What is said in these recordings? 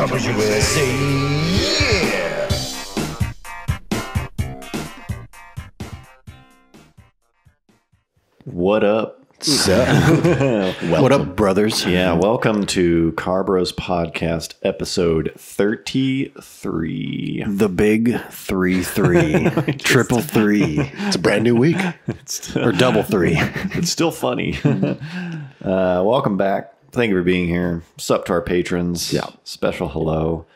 Carbos USA. Yeah! What up? What up, brothers? Yeah, welcome to Carbros Podcast, episode 33. The big 3-3. Triple 3. It's a brand new week. Or double 3. It's still funny. Welcome back. Thank you for being here. Sup to our patrons. Yeah. Special hello.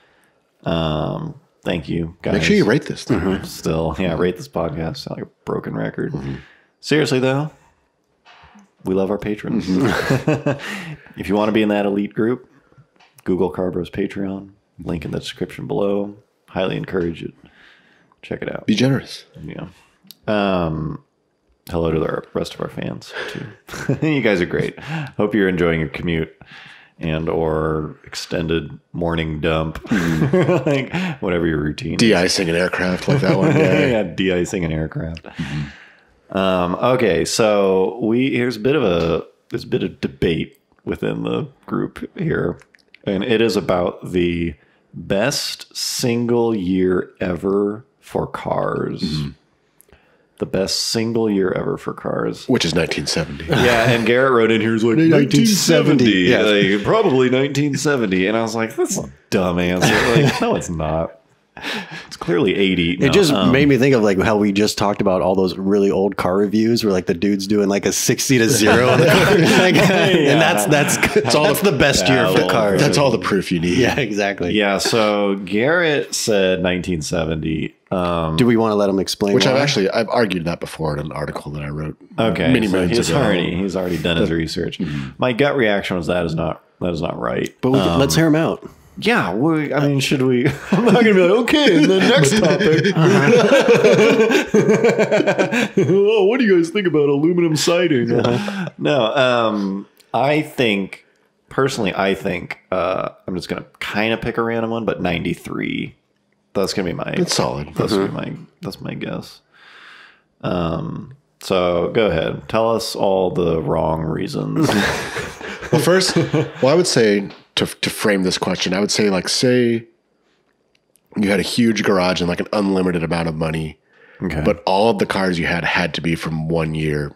Thank you, guys. Make sure you rate this thing. Still, rate this podcast. Sound like a broken record. Seriously, though, we love our patrons. If you want to be in that elite group, Google Carbros Patreon. Link in the description below. Highly encourage it. Check it out. Be generous. Yeah. Hello to the rest of our fans, too. You guys are great. Hope you're enjoying your commute and or extended morning dump. Like, whatever your routine is. De-icing an aircraft like that one day. Yeah, de-icing an aircraft. Okay, so there's a bit of debate within the group here, and it is about the best single year ever for cars. The best single year ever for cars. Which is 1970. Yeah, and Garrett wrote in here, he's like, 1970. Yeah. Like, probably 1970. And I was like, that's a dumb answer. Like, no, it's not. It's clearly 80. It just made me think of like how we just talked about all those really old car reviews where like the dude's doing like a 60-0 on the car. Like, and that's the best year for cars. That's all the proof you need. Yeah, exactly. Yeah, so Garrett said 1970. Do we want to let him explain? Which why? I've argued that before in an article that I wrote. Okay, many so moons ago. he's already done his research. My gut reaction was that is not right. But let's hear him out. Yeah, should we? I'm not going to be like, okay, and then next topic. Oh, what do you guys think about aluminum siding? No, I think, personally, I'm just going to kind of pick a random one, but 93. That's going to be my... It's solid. That's my guess. So go ahead. Tell us all the wrong reasons. Well, first, I would say to frame this question, I would say say you had a huge garage and like an unlimited amount of money, Okay. but all of the cars you had to be from 1 year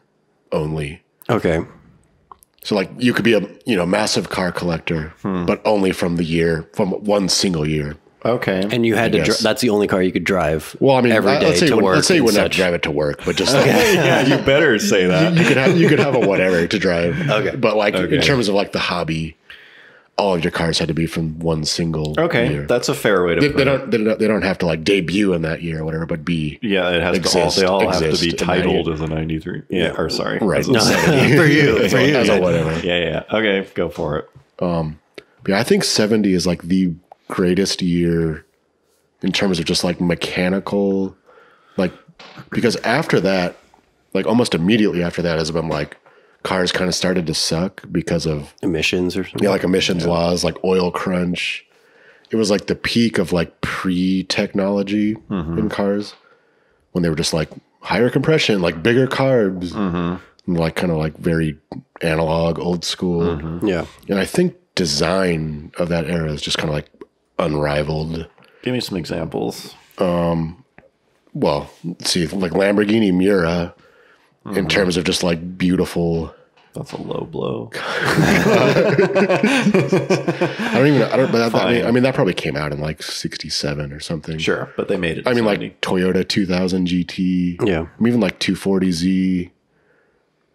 only. Okay. So like you could be a massive car collector, but only from one single year. Okay. And you had to. guess. That's the only car you could drive. Well, I mean, every day let's say to work. Let's say you and wouldn't have to such. drive it to work, but just Yeah, you better say that. you could have a whatever to drive. Okay. But like Okay. in terms of like the hobby, all of your cars had to be from one single year. That's a fair way to put it. They don't have to like debut in that year or whatever, but be Yeah, it has exist, to all. They all have to exist be in that titled year. as a 93. Yeah, or sorry, right. as a No, 70. for you. as a whatever. Yeah. Okay, go for it. But yeah, I think 70 is like the greatest year in terms of just like mechanical, like because after that, like almost immediately after that has been like cars kind of started to suck because of Emissions or something. like emissions laws, like oil crunch. It was like the peak of like pre-technology in cars when they were just like higher compression, like bigger carbs, and like kind of like very analog, old school. Yeah. And I think design of that era is just kind of like unrivaled. Give me some examples. Well, let's see, like Lamborghini Miura in terms of just like beautiful. That's a low blow. I mean, that probably came out in like 67 or something. Sure, but they made it. I mean, 70. like Toyota 2000 GT. Yeah. I mean, even like 240Z.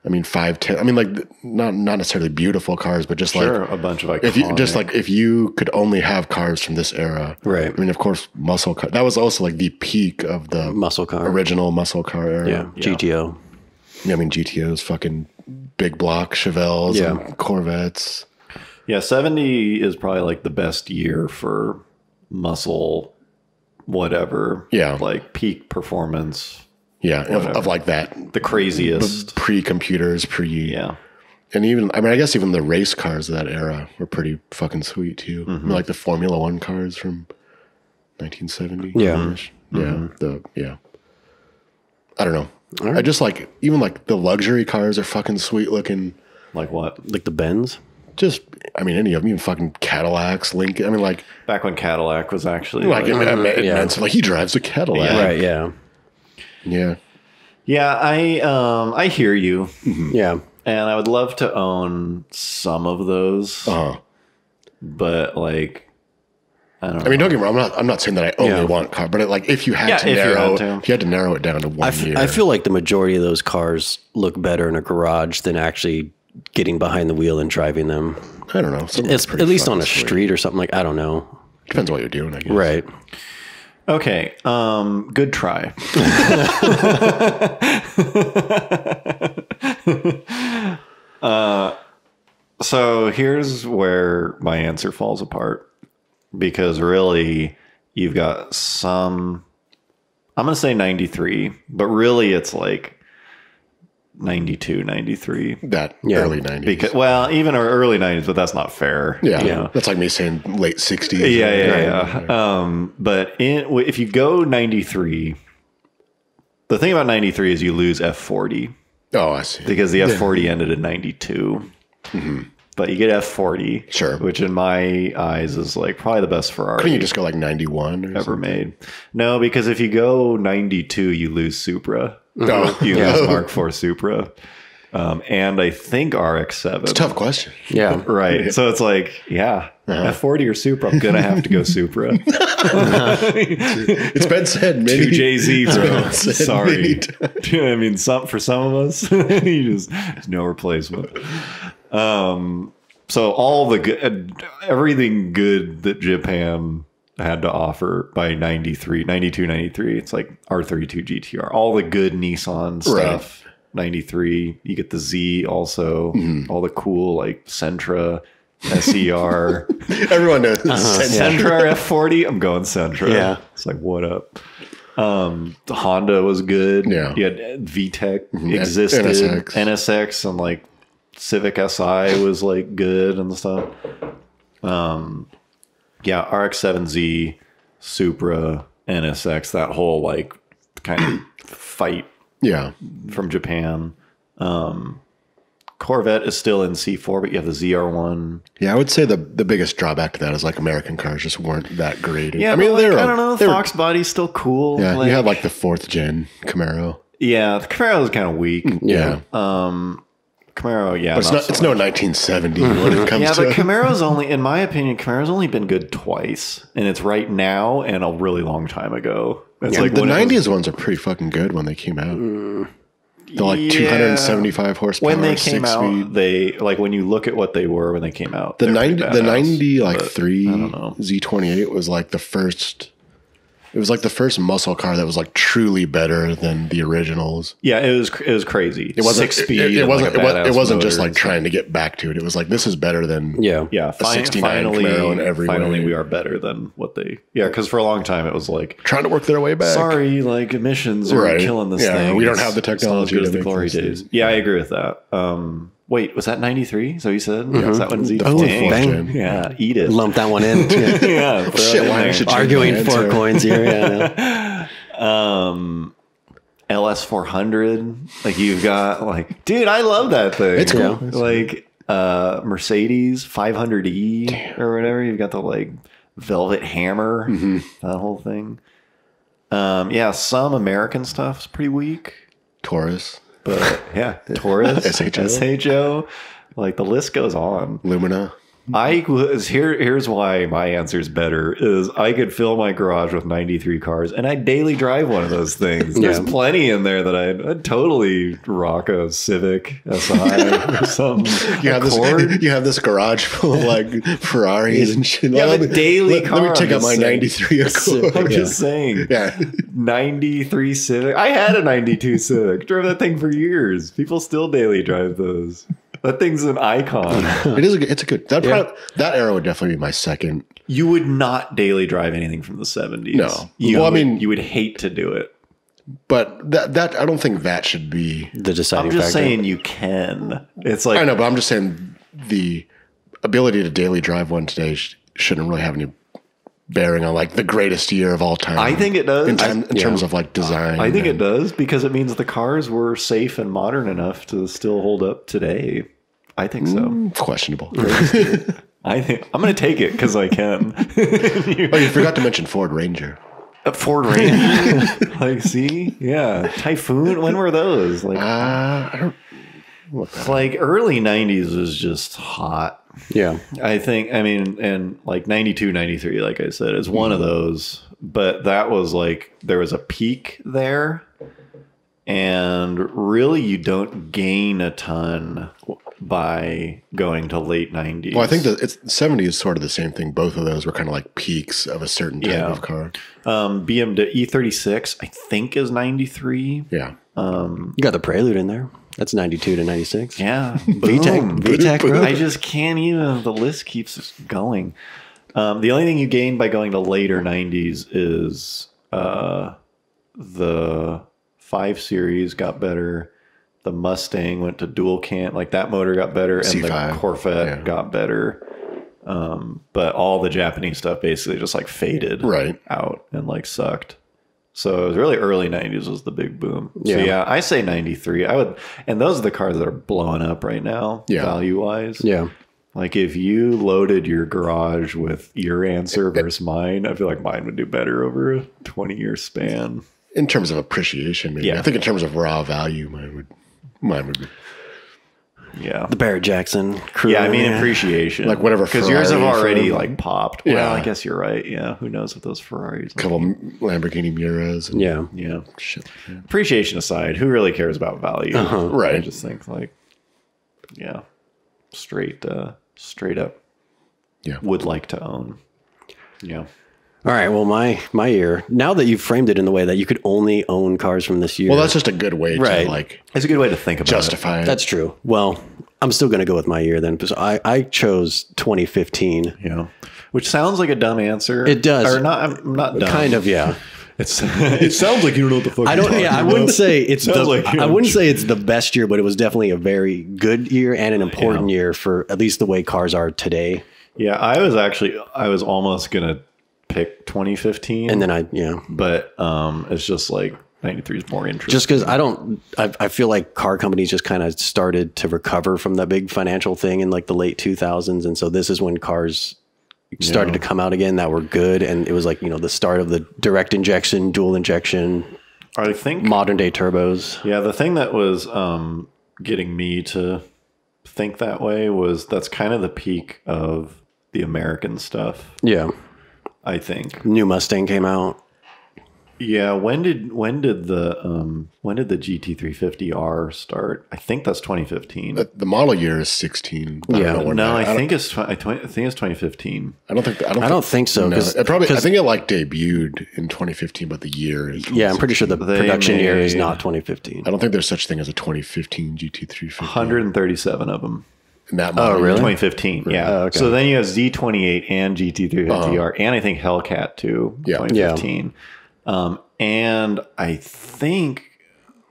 I mean, 510. I mean, like not necessarily beautiful cars, but just sure, like a bunch of if you could only have cars from this era. Right. I mean, of course, muscle car. That was also like the peak of the Muscle car. original muscle car era. Yeah. GTO. I mean, GTOs, fucking big block Chevelles, Yeah. and Corvettes. Yeah, 70 is probably like the best year for muscle, whatever. Yeah. Like peak performance, Yeah, of like that the craziest. pre-computers, Yeah. and even I mean, I guess even the race cars of that era were pretty fucking sweet too. I mean, like the Formula One cars from 1970. Yeah. Yeah. I don't know. I just like even like the luxury cars are fucking sweet looking. Like what? Like the Benz. Just, I mean, any of them, even fucking Cadillacs, Lincoln. I mean, like Back when Cadillac was actually it meant like he drives a Cadillac. Yeah. Right. Yeah. Yeah. Yeah, I hear you. Yeah. And I would love to own some of those. But like, I don't know. I mean, don't get me wrong. I'm not saying that I only want car, but like if you had to narrow, if you had to narrow it down to one year, I feel like the majority of those cars look better in a garage than actually getting behind the wheel and driving them. I don't know. It's at least on a street or something like, I don't know. Depends on what you're doing, I guess. Right. Okay. Good try. So here's where my answer falls apart, because really you've got some, I'm going to say 93, but really it's like 92, 93. Early 90s. Because, well, even early 90s, but that's not fair. Yeah. You know? That's like me saying late 60s. Yeah. But if you go 93, the thing about 93 is you lose F40. Oh, I see. Because the F40 ended in 92. But you get F40. Sure. Which in my eyes is like probably the best Ferrari Couldn't you just go like 91 or ever something? made. No, because if you go 92, you lose Supra. No. You lose Mark IV Supra. And I think RX-7. It's a tough question. Yeah. Right. So it's like, F40 or Supra, I'm going to have to go Supra. It's been said many 2JZ, bro. said Sorry. many times. I mean, for some of us, there's no replacement. So all the good, everything good that Japan had to offer by 93, 92, 93, it's like R32 GTR, all the good Nissan stuff. 93, you get the Z also, all the cool like Sentra, SER. Everyone knows. Sentra F40, I'm going Sentra. Yeah. It's like, what up? The Honda was good. Yeah. You had VTEC existed. NSX and like Civic SI was like good and stuff. RX-7Z, Supra, NSX, that whole like kind of fight from Japan. Corvette is still in C4, but you have the ZR1. Yeah, I would say the biggest drawback to that is like American cars just weren't that great. Yeah, I mean, like, I don't know. The Fox body's still cool. Yeah, like, you had like the 4th gen Camaro. Yeah, the Camaro was kind of weak. Yeah. Camaro, yeah. But it's no 1970 when it comes to but Camaro's only, in my opinion, Camaro's only been good twice. And it's right now and a really long time ago. It's like the 90s ones are pretty fucking good when they came out. They're like 275 horsepower. When they came out, speed. they like when you look at what they were when they came out. The 90 like 3 I don't know. Z28 was like the first. It was like the first muscle car that was like truly better than the originals. Yeah, it was crazy. It wasn't 6 speed. It wasn't. It wasn't just like motor. trying to get back to it. It was like this is better than Yeah. a 69 Camaro in every finally way. we are better than what they. Yeah, because for a long time it was like trying to work their way back. sorry, like emissions are killing this thing. We don't have the It's not as technology good to as the make glory these days. things. Yeah, I agree with that. Wait, was that 93? So you said? Yeah, was that when Z? Oh, Dang. bang. Yeah, eat it. Lump that one in. Yeah, throw Shit, it in why there. should you Arguing change my 4 answer? coins here. Yeah. LS 400. Like you've got like, dude, I love that thing. It's cool. Like Mercedes 500E or whatever. You've got the like Velvet Hammer, that whole thing. Some American stuff's pretty weak. Taurus, But yeah, Taurus, SHO. SHO, like the list goes on. Lumina. Here's why my answer is better is I could fill my garage with 93 cars and I daily drive one of those things. There's plenty in there that I'd totally rock a Civic SI or something. You have this garage full of like Ferraris and shit. Yeah, Let but me- daily let car. me take I'm out my just saying. 93 Accord. I'm just saying. Yeah. 93 Civic. I had a 92 Civic. Drove that thing for years. People still daily drive those. That thing's an icon. It's a good. That era would definitely be my second. You would not daily drive anything from the 70s. No. You Well, I would, mean- you would hate to do it. But that I don't think that should be. The deciding I'm just factor. saying you can. It's like I know, but I'm just saying the ability to daily drive one today shouldn't really have any bearing on like the greatest year of all time. I think it does. in terms of like design. I think it and- does because it means the cars were safe and modern enough to still hold up today. I think so. It's questionable. I think I'm going to take it because I can. Oh, you forgot to mention Ford Ranger. A Ford Ranger. Like, see? Yeah. Typhoon. When were those? Like, I don't. like early 90s was just hot. Yeah. I think, I mean, and like 92, 93, like I said, is one of those. But that was like, there was a peak there. And really, you don't gain a ton by going to late 90s. Well, I think that 70 is sort of the same thing. Both of those were kind of like peaks of a certain type of car. BMW E36, I think, is 93. Yeah. You got the Prelude in there. That's 92 to 96. Yeah. VTEC Road. I just can't even, the list keeps going. The only thing you gain by going to later 90s is the 5 Series got better. The Mustang went to dual cam, like that motor got better, and C5, the Corvette got better. But all the Japanese stuff basically just like faded out and like sucked. So it was really early 90s was the big boom. So yeah, I say 93. I would, and those are the cars that are blowing up right now, value wise. Yeah. Like if you loaded your garage with your answer versus mine, I feel like mine would do better over a 20-year span. In terms of appreciation, maybe. I think in terms of raw value, mine would be. Yeah. The Barrett Jackson crew. Yeah, I mean appreciation. Like whatever because yours have Ferrari already from- like popped. Well, I guess you're right. Yeah. Who knows what those Ferraris A couple Lamborghini Miuras. And Yeah. shit like that. Appreciation aside, who really cares about value? Right. I just think like, yeah, straight up. Yeah. Would like to own. Yeah. All right. Well, my year, now that you've framed it in the way that you could only own cars from this year. Well, that's just a good way to like It's a good way to think about justify it. That's true. Well, I'm still going to go with my year then, because I chose 2015. it. Yeah. Which sounds like a dumb answer. It does. Or not, I'm not dumb. Kind of, yeah. It sounds like you don't know what the fuck I don't. Yeah, I wouldn't say it's the. Sounds like, I wouldn't say it's the best year, but it was definitely a very good year and an important year for at least the way cars are today. Yeah, I was almost gonna pick 2015, And then but it's just like 93 is more interesting. just because I feel like car companies just kind of started to recover from that big financial thing in like the late 2000s, and so this is when cars started to come out again that were good, and it was like the start of the direct injection, dual injection, I think modern day turbos. Yeah, the thing that was getting me to think that way was that's kind of the peak of the American stuff. Yeah, I think. new Mustang came out. Yeah, when did the GT350R start? I think that's 2015. the model year is 16. I don't know when No, that- I think it's 2015. I don't think so. No, 'Cause- I think it like debuted in 2015, but the year is. Yeah, I'm pretty sure the They production year is made- not 2015. I don't think there's such thing as a 2015 GT350. 137 of them. In that model. really? 2015, yeah. Oh, okay. So then you have Z28 and GT350R, and I think Hellcat too, Yeah. 2015. And I think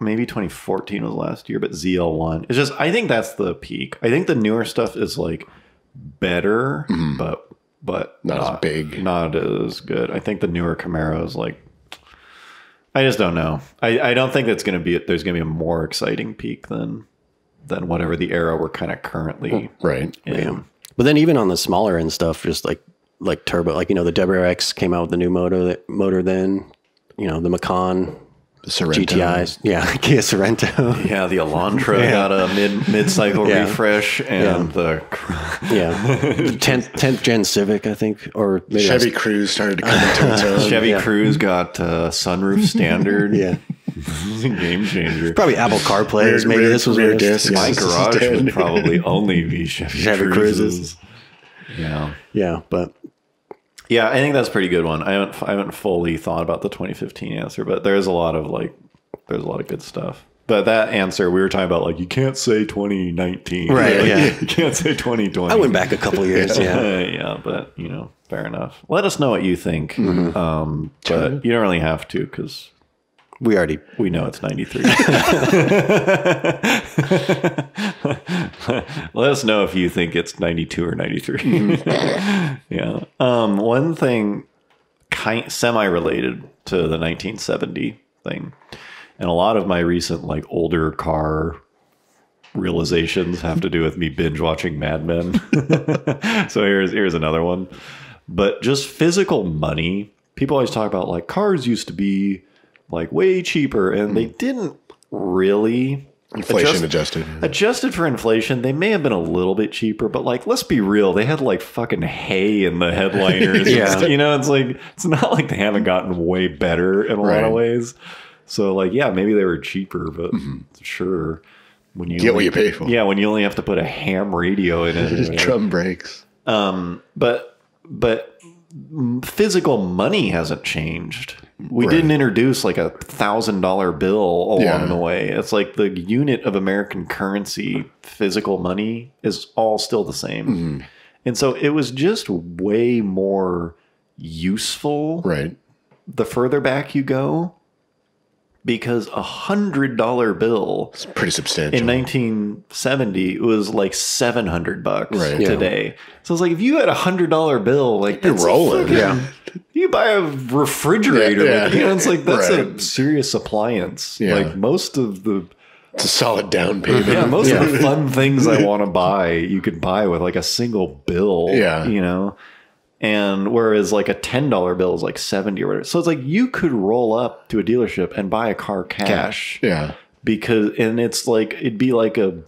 maybe 2014 was last year, but ZL1. It's just, I think that's the peak. I think the newer stuff is like better, but Not as big. Not as good. I think the newer Camaro is like, I just don't know. I don't think there's going to be a more exciting peak than whatever the era we're kind of currently Right. in. But then even on the smaller end stuff, just like turbo, like the WRX came out with the new motor then, the Macan, The Sorento. GTIs, Kia Sorento, Yeah, the Elantra got a mid-cycle refresh, and the 10th gen Civic, I think, or maybe Chevy Cruze started to come into its own. Chevy Cruze got sunroof standard. Yeah. Game changer. Probably Apple CarPlay. Maybe this was rear what it was. discs. My This is garage dead. would probably only be Chevy Cruzes. Yeah. Yeah, but Yeah, I think that's a pretty good one. I haven't fully thought about the 2015 answer, but there's a lot of good stuff. But that answer, we were talking about like you can't say 2019. Right, yeah. You can't say 2020. I went back a couple years. Yeah. Yeah, but fair enough. Let us know what you think. But you don't really have to because We we know it's 93. Let us know if you think it's 92 or 93. Yeah. One thing semi-related to the 1970 thing, and a lot of my recent like older car realizations have to do with me binge watching Mad Men. So here's another one. But just physical money. People always talk about like cars used to be like way cheaper, and they didn't really. Inflation adjusted. Adjusted for inflation, they may have been a little bit cheaper, but like, let's be real, they had like fucking hay in the headliners. Yeah. You know, it's like, it's not like they haven't gotten way better in a lot of ways. So like, yeah, maybe they were cheaper, but sure. When you get what you pay for. Yeah, when you only have to put a ham radio in it. Drum brakes. But physical money hasn't changed. We didn't introduce like $1,000 bill along the way. It's like the unit of American currency, physical money, is all still the same. And so it was just way more useful the further back you go, because $100 bill It's pretty substantial. in 1970 it was like $700 today. Yeah. So it's like, if you had $100 bill, like You're that's rolling. fucking- you buy a refrigerator. Yeah. You know, it's like, that's a Right. serious appliance. Yeah. Like most of the It's a solid down payment. most of the fun things I want to buy, you could buy with like a single bill. Yeah. You know? And whereas like a $10 bill is like 70 or whatever. So it's like you could roll up to a dealership and buy a car cash. Yeah. And it's like, it'd be like a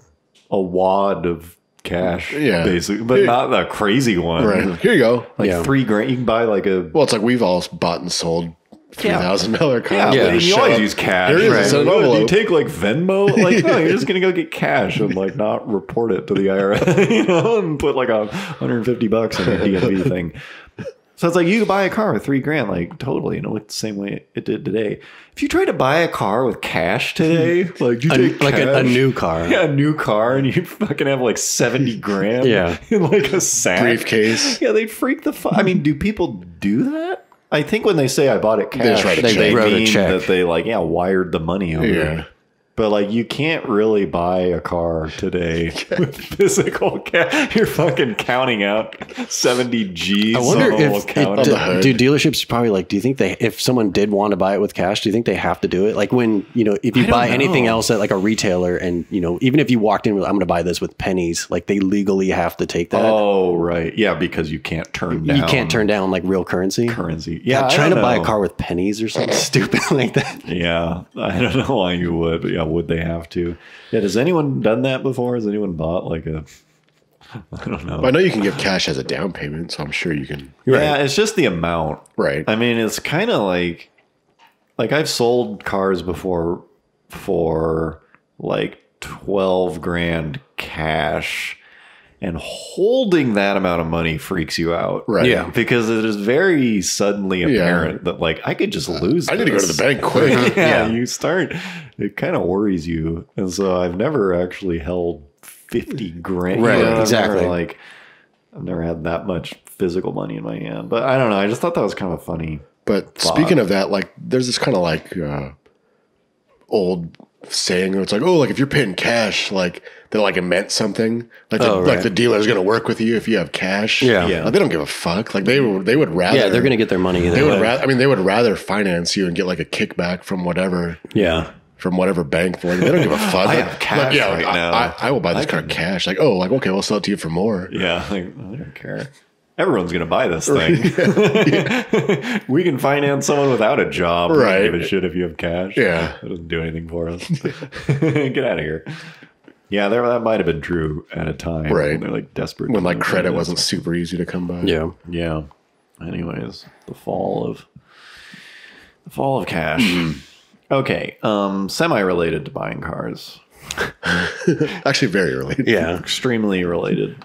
wad of cash, basically, but not a crazy one. Right. Here you go. Like Yeah. $3,000, you can buy like a. Well, it's like we've all bought and sold $3,000 cars. Yeah, and you Show always up. use cash. Here it is. Right? It's an Do you envelope. take like Venmo? Like, no, you're just gonna go get cash and like not report it to the IRS, you know, and put like $150 in a DMV thing. So it's like you could buy a car with $3,000, like totally, and it looked the same way it did today. If you try to buy a car with cash today, like you take Like a cash, new car. yeah, a new car, and you fucking have like $70,000, Yeah. in like a sack Briefcase. Yeah, they'd freak the fuck. I mean, do people do that? I think when they say I bought it cash, just write a check. they Wrote a mean check. that they like wired the money over. Yeah. But like, you can't really buy a car today with physical cash. You're fucking counting out 70 G's. I wonder on a little if counter. hood. do dealerships probably like, do you think if someone did want to buy it with cash, do you think they have to do it? Like when, you know, if you don't buy anything know. else at like a retailer and, you know, even if you walked in with, I'm going to buy this with pennies, like they legally have to take that. Oh, right. Yeah, because you can't turn down. You can't turn down like real currency. Yeah, I trying don't to buy a know. car with pennies or something stupid like that. Yeah, I don't know why you would, but yeah, would they have to? Yeah, has anyone done that before? Has anyone bought like a? I don't know. I know you can give cash as a down payment, so I'm sure you can. Yeah, it's just the amount. Right. I mean, it's kind of like I've sold cars before for like 12 grand cash, and holding that amount of money freaks you out. Right. Yeah. Because it is very suddenly apparent that like I could just lose I need to go to this. the bank quick. Yeah, you start, it kind of worries you. And so I've never actually held 50 grand. Right, You know, exactly. I've never had that much physical money in my hand. But I don't know. I just thought that was kind of funny. But speaking of that, like there's this kind of like old saying where it's like, oh, like if you're paying cash, like that like it meant something. Like the, Oh, like right. the dealer's gonna work with you if you have cash. Yeah. Yeah. Like, they don't give a fuck. Like they would rather. Yeah, they're going to get their money either They would way. rather. I mean, they would rather finance you and get like a kickback from whatever bank for. Like, they don't give a fuck. I Like, have cash right now. I will buy this car cash. Like, oh, like okay, we'll sell it to you for more. Yeah. Like, I don't care. Everyone's going to buy this thing. We can finance someone without a job. We don't Right. give a shit if you have cash. Yeah. It doesn't do anything for us. Get out of here. Yeah, that might have been true at a time. Right. When they're like desperate. When to like finance credit it. wasn't super easy to come by. Yeah. Yeah. Anyways, the fall of cash. Okay. Semi-related to buying cars. Actually, very related. Yeah. Extremely related.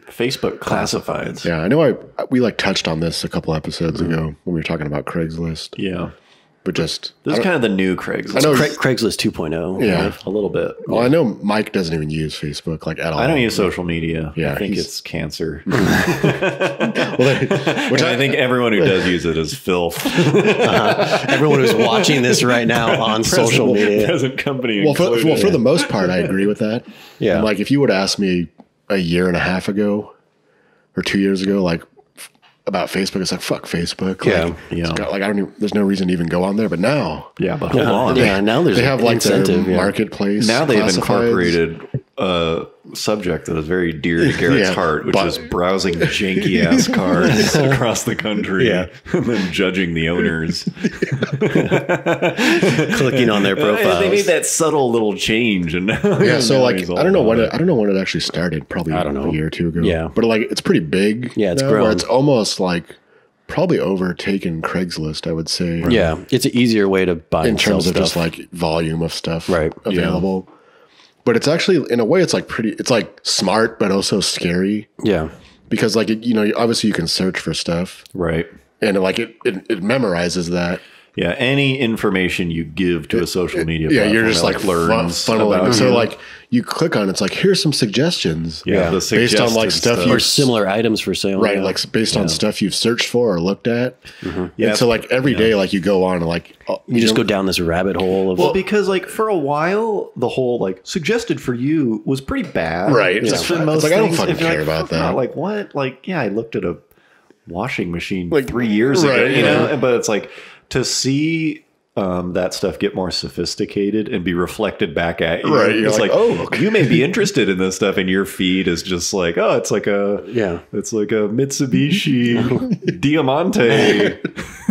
Facebook classifieds. Yeah, I know. We like touched on this a couple episodes ago when we were talking about Craigslist, Yeah. but just This is kind of the new Craigslist. I know. Craigslist 2.0. Yeah. right? A little bit. Well, I know Mike doesn't even use Facebook like at all. I don't use social media. Yeah, I think he's- it's cancer. Which Which I think everyone who does use it is filth. Everyone who's watching this right now on social media. Present company. well, for included. the most part, I agree with that. Yeah. And, like if you would ask me a year and a half ago or 2 years ago, like about Facebook. It's like, fuck Facebook. Yeah. Like, it's got, like, there's no reason to even go on there. But now, Yeah, but hold on. Yeah, now there's they have like incentive. their marketplace. Now they've classifieds. incorporated a subject that is very dear to Garrett's heart, which is browsing janky ass cars across the country and then judging the owners. Clicking on their profiles. They made that subtle little change, and Yeah, so now like he's all I don't know when about it actually started. Probably I don't know. a year or two ago. Yeah. but like it's pretty big. Yeah, it's now, grown. where it's almost like probably overtaken Craigslist. I would say. Yeah, it's an easier way to buy in and sell terms of stuff. just like volume of stuff Right. available. But it's actually in a way it's like pretty. It's like smart, but also scary Yeah. because like obviously you can search for stuff Right. and like it memorizes that. Yeah, any information you give to a social media Yeah, platform, you're just it, like learns funneling. about So you. like you click on it's like here's some suggestions. Yeah, the based on like suggested stuff stuff. Or similar items for sale. right, yeah. like based on stuff you've searched for or looked at. Yeah. And so like every day, like you go on and like You just go down this rabbit hole of Well, because like for a while, the whole like suggested for you was pretty bad, Right. Just Yeah. for most It's like, I don't things. fucking If you're care like, about fuck that. no, Like what? Like yeah, I looked at a washing machine Like, 3 years ago, right, you know. yeah. But it's like to see that stuff get more sophisticated and be reflected back at you. Right, you're It's like, like, oh, okay. you may be interested in this stuff, and your feed is just like, oh, it's like a it's like a Mitsubishi Diamante.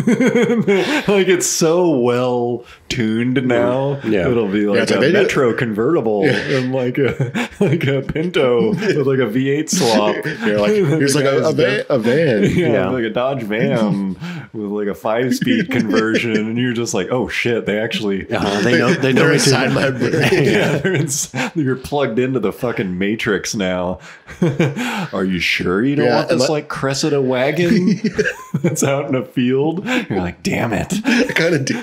Like it's so well tuned now. Yeah. It'll be like it's like a they do- Metro convertible and like a Pinto with like a V8 swap. you're like here's like a van. Yeah, Yeah. like a Dodge Van with like a 5-speed conversion, and you're just like, oh shit, they actually they know They're me inside too. my brain. you're plugged into the fucking Matrix now. Are you sure you don't Yeah, want and this like Cressida wagon that's out in a field? You're like, damn it, I kind of do.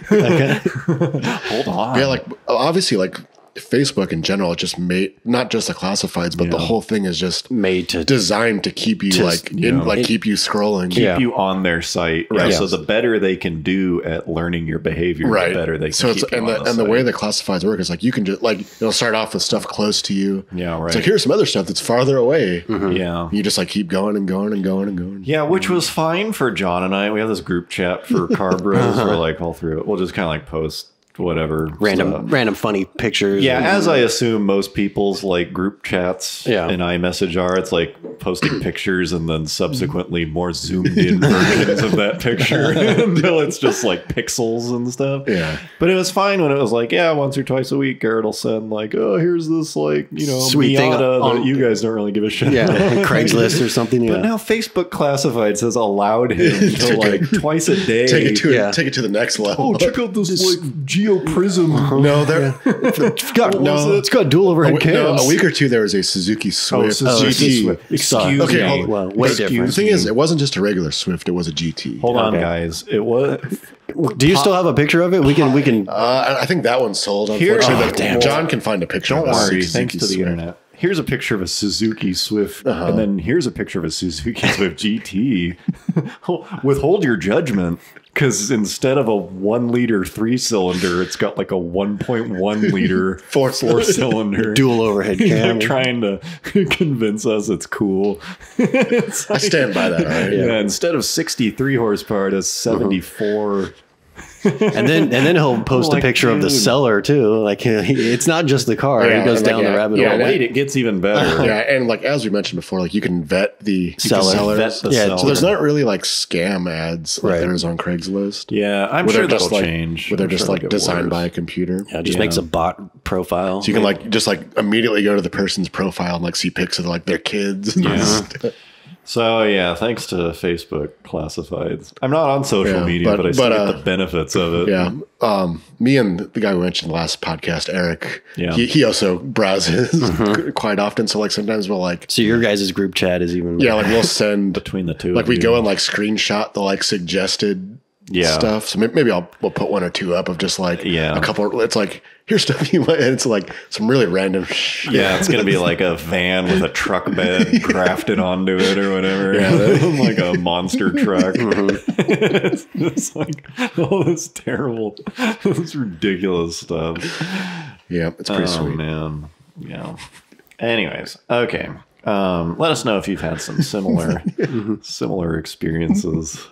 hold on. Yeah, like obviously, like Facebook in general, it just made not just the classifieds, but the whole thing is just Made to designed to keep you keep you scrolling. Yeah. you on their site, right? Yeah. So the better they can do at learning your behavior, Right. the better they can So keep it's you and on the site. way the classifieds work is like you can just like it'll start off with stuff close to you. Yeah, right. It's like here's some other stuff that's farther away. Yeah. You just like keep going and going and going and going. Yeah, which was fine for John and I. We have this group chat for Car Bros. We're like all through it. We'll just kind of like post whatever stuff. random funny pictures. Yeah, and- as I assume most people's like group chats Yeah. in iMessage are, it's like posting pictures and then subsequently more zoomed in versions of that picture until it's just like pixels and stuff. Yeah. But it was fine when it was like, yeah, once or twice a week, Garrett will send like, oh, here's this like, Sweet thing Miata on- that you guys don't really give a shit yeah, about. Craigslist or something. But Yeah. now Facebook Classifieds has allowed him to like twice a day Take it to the next level. oh, check out this like Geo Prism. No, there. It's got, No. it's got dual overhead cams. A week or two there was a Suzuki Swift Suzuki GT. Swift. Excuse Okay, me. hold- Well, way Excuse different. The thing is, it wasn't just a regular Swift; it was a GT. Hold on, Okay. guys. It was. Do you still have a picture of it? We can. I think that one's sold. Here- Unfortunately, oh, but damn. John can find a picture. Don't of a worry. Suzuki Thanks to the Swift. internet. Here's a picture of a Suzuki Swift, and then here's a picture of a Suzuki Swift GT. Withhold your judgment, because instead of a 1 liter 3-cylinder, it's got like a 1.1 liter four-cylinder Dual overhead They're cam. trying to convince us it's cool. It's I like- stand by that. All right? yeah, instead of 63 horsepower, it has 74. And then he'll post Like, a picture of the dude. seller too. Like it's not just the car; Yeah, he goes and down like, the rabbit yeah, hole. Oh, wait, it gets even better. Yeah, and like as we mentioned before, like you can vet the Seller. sellers. Vet the Yeah, seller. So there's not really like scam ads like Right. there is on Craigslist. Yeah, I'm Where sure they're that'll just like change. where they're I'm just sure like it'll get designed worse. by a computer. Yeah, it just Yeah. makes a bot profile. So you can like just like immediately go to the person's profile and like see pics of like their kids. Yeah. So yeah, thanks to Facebook Classifieds. I'm not on social Yeah, media, but I still but, get the benefits of it. Yeah. Me and the guy we mentioned last podcast, Eric, Yeah. he also browses quite often. So like sometimes we'll like, So your guys' group chat is even yeah, like we'll send, Between the two, like of we you. go and like screenshot the like suggested Yeah. stuff. So maybe we'll put 1 or 2 up of just like Yeah. a couple. It's like, here's stuff you want. And it's like some really random shit. Yeah, it's gonna be like a van with a truck bed grafted onto it or whatever. Yeah, like a monster truck. It's just like all this terrible, this ridiculous stuff. Yeah. It's pretty Oh sweet. man, yeah. Anyways, okay. Let us know if you've had some similar experiences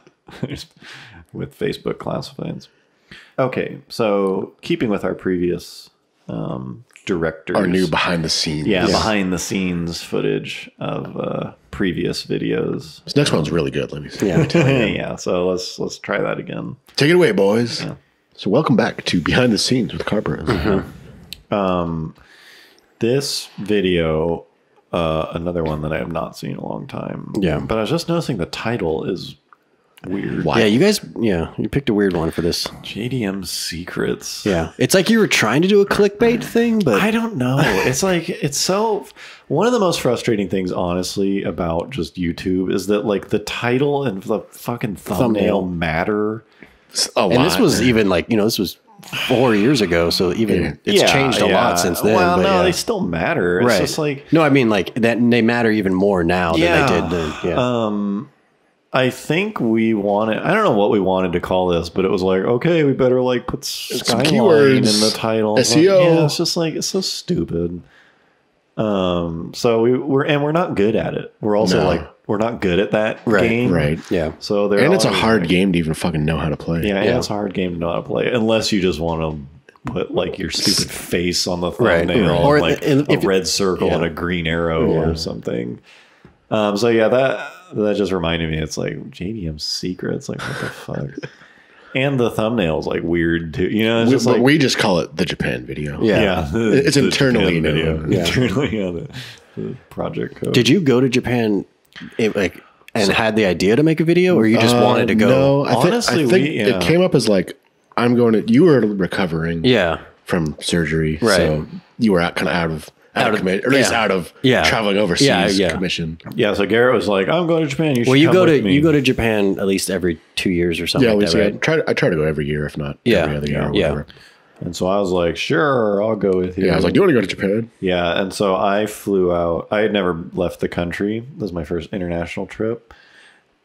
with Facebook classifieds. Okay, so keeping with our previous directors, Our new behind the scenes. behind the scenes footage of previous videos. This next one's really good. Let me see. Yeah, so let's try that again. Take it away, boys. Yeah. So welcome back to Behind the Scenes with Car Bros. This video, another one that I have not seen in a long time. Yeah. But I was just noticing the title is weird. Why? Yeah, you picked a weird one for this. JDM Secrets. Yeah. It's like you were trying to do a clickbait thing, but I don't know. It's like, it's so, one of the most frustrating things, honestly, about just YouTube is that like the title and the fucking thumbnail matter. A lot. and this was even like, this was 4 years ago, so even it's changed a lot since then. Well, but no, they still matter. It's just like, no, I mean like that they matter even more now than they did then. Yeah. I think we wanted, I don't know what we wanted to call this, but it was like, okay, we better like put Skyline keywords, in the title. SEO. Yeah, it's just like, it's so stupid. So we're not good at it. We're also like, we're not good at that game. Right. Yeah. So and it's a hard game to even fucking know how to play. Yeah, and it's a hard game to know how to play, unless you just want to put like your stupid face on the thumbnail, Or and, like a red circle and a green arrow or something. So yeah, that just reminded me. It's like JDM Secrets. Like what the fuck? And the thumbnail's like weird too. It's just like we just call it the Japan video. Yeah. It's internally Japan video. known. Internally, the project code. Did you go to Japan and had the idea to make a video, or you just wanted to go? No, Honestly, I think it came up as like, you were recovering from surgery. Right. So you were out of commission, or at least out of traveling overseas commission. Yeah, so Garrett was like, I'm going to Japan. You should you come go with me. You go to Japan at least every 2 years or something like that, right? I try to go every year, if not every other year or whatever. And so I was like, sure, I'll go with you. Yeah, I was like, do you want to go to Japan? Yeah, and so I flew out. I had never left the country. This was my first international trip.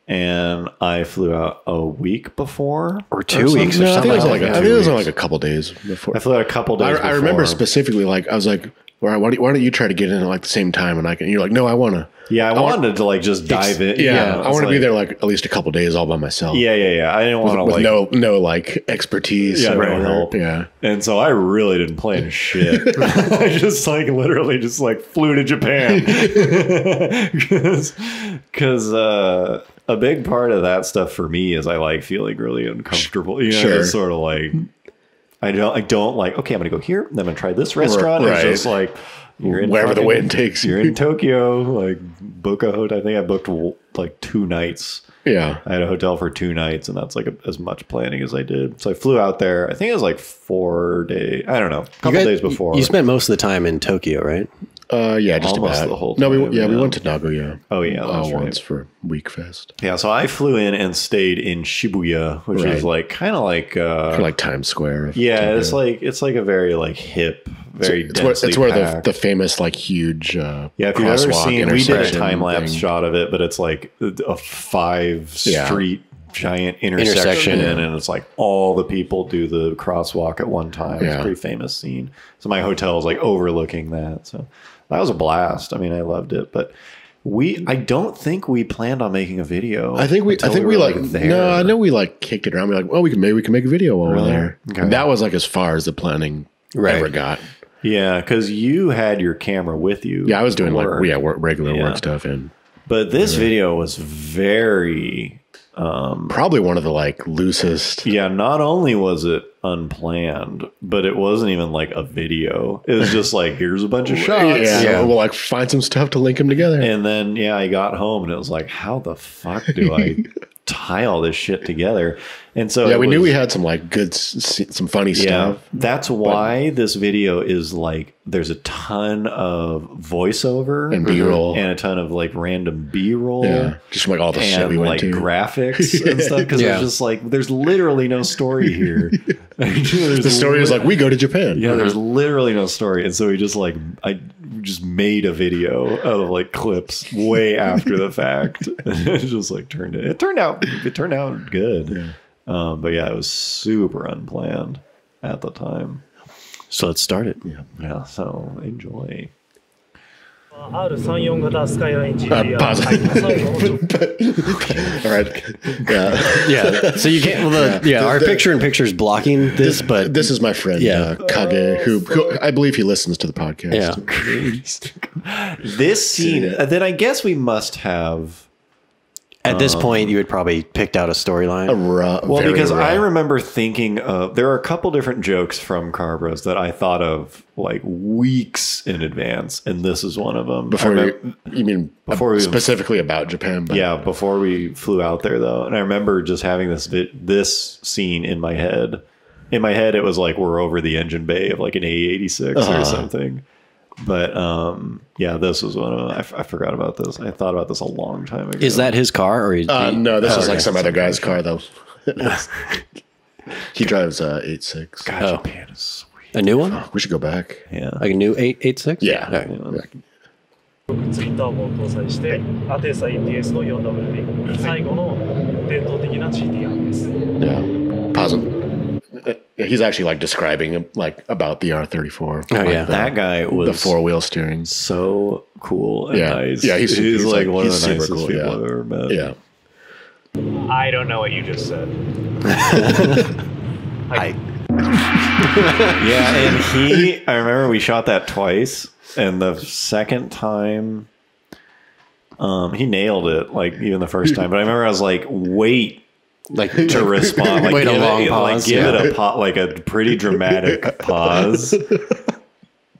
And I flew out a week before. Or 2 weeks or I something. think it was like a couple days before. I flew out a couple days before. I remember specifically, like, I was like, why don't you try to get in at like the same time? And you're like, no, I want to. Yeah, I wanted to like just dive in. Yeah, I want to be there like at least a couple days all by myself. Yeah. I didn't want to like no like expertise. Yeah, no help. Yeah, and so I really didn't plan shit. I just like literally just like flew to Japan because a big part of that stuff for me is I like feeling really uncomfortable. It's sort of like I don't like. Okay, I'm gonna go here. Then I'm gonna try this restaurant. Right. It's just like. You're in wherever the wind takes you. You're in Tokyo, like book a hotel. I think I booked like 2 nights. Yeah. I had a hotel for 2 nights, and that's like as much planning as I did. So I flew out there. I think it was like 4 days. I don't know. A couple days before. You spent most of the time in Tokyo, right? Yeah, just almost about the whole time. No, we went to Nagoya. Oh yeah, that's once right. for Week Fest. Yeah, so I flew in and stayed in Shibuya, which is like kind of like for like Times Square. Yeah, it's like a very like hip, very densely it's where packed. the famous like huge if you've ever seen, we did a time lapse shot of it, but it's like a 5 street giant intersection and it's like all the people do the crosswalk at one time. It's a pretty famous scene. So my hotel is like overlooking that. So that was a blast. I mean, I loved it, but I don't think we planned on making a video. I think we like there. No, I know we like kicked it around. We're like, well, maybe we can make a video while we're there. Okay. And that was like as far as the planning ever got. Yeah, because you had your camera with you. Yeah, I was doing regular work stuff. But this video was very probably one of the like loosest. Yeah, not only was it unplanned, but it wasn't even like a video. It was just like, here's a bunch of shots. Yeah, we'll like find some stuff to link them together. And then I got home and it was like, how the fuck do I tie all this shit together? And so we knew we had some like some funny stuff. That's why this video is like, there's a ton of voiceover and B-roll and a ton of like random B-roll. Yeah, just from like all the shit we went to. Graphics and stuff. Because it's just like, there's literally no story here. The story is like, we go to Japan. Yeah, there's literally no story. And so we just like, I just made a video of like clips way after the fact. It just like it turned out good. Yeah. But yeah, it was super unplanned at the time. So let's start it. Yeah. So enjoy. R34 型スカイライン GTR Pause. はい最後の直径 All right. Yeah. Yeah. So you can't. Well, our picture-in-picture is blocking this, but This is my friend Kage, who I believe he listens to the podcast. yeah. This scene, then I guess we must have. At this point, you had probably picked out a storyline. Well, because I remember thinking of, there are a couple different jokes from Car Bros that I thought of like weeks in advance, and this is one of them. Before we specifically about Japan? But. Yeah, before we flew out there though, and I remember just having this scene in my head. In my head, it was like we're over the engine bay of like an A86 or something. But yeah, this was one of them. I forgot about this. I thought about this a long time ago. Is that his car, or no? This is like some other guy's car, though. He drives 86. God, Japan is sweet. A new one? We should go back. Yeah, Like a new 886? Yeah. Okay. ツインターボを搭載してアテーサ ETS の 4WD 最後の伝統的な GTR です Yeah. Pause. He's actually like describing like about the R34. Oh, like yeah. that guy was the 4-wheel steering. so cool and nice. Yeah, he's like one of the super nicest cool, people I've ever met. Yeah. I don't know what you just said. Yeah, and I remember we shot that twice, and the second time, he nailed it, like even the first time. But I remember I was like, wait, Like to respond, like Wait, a give long it, pause, like give yeah. it like a pretty dramatic pause.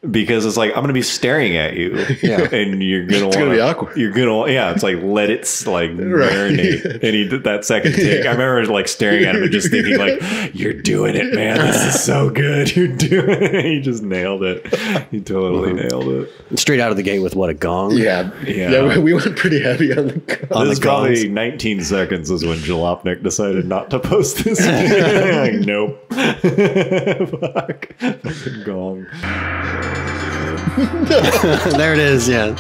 Because it's like I'm gonna be staring at you, and you're gonna be awkward. You're gonna, it's like let it like marinate. And he did that second take. I remember like staring at him and just thinking like, "You're doing it, man. This is so good. You're doing it." He just nailed it. He totally nailed it. straight out of the gate with what, a gong? Yeah. We went pretty heavy on the. This is probably 19 seconds is when Jalopnik decided not to post this. Like, nope. Fuck. Fucking gong. There it is, yeah.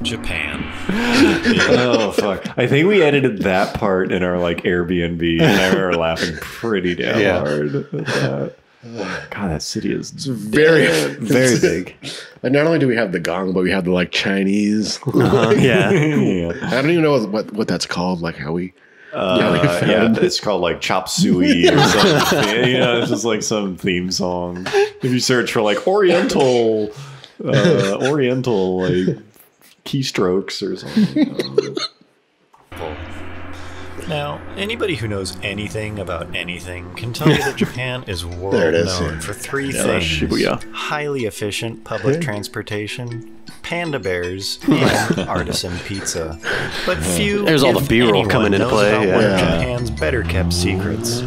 Japan. Oh fuck! I think we edited that part in our like Airbnb, and I remember laughing pretty damn hard at that. God, that city is very big. And not only do we have the gong, but we have the like Chinese. Yeah. I don't even know what that's called. Like how we. It's called like Chop Suey or something. It's just like some theme song. If you search for like Oriental like keystrokes or something. Now, anybody who knows anything about anything can tell you that Japan is world There it is, known yeah. for three that's things: Shibuya. highly efficient public transportation, panda bears, and artisan pizza. But few, There's all the if B-roll anyone, coming into knows play, about one of yeah. Japan's better kept secrets.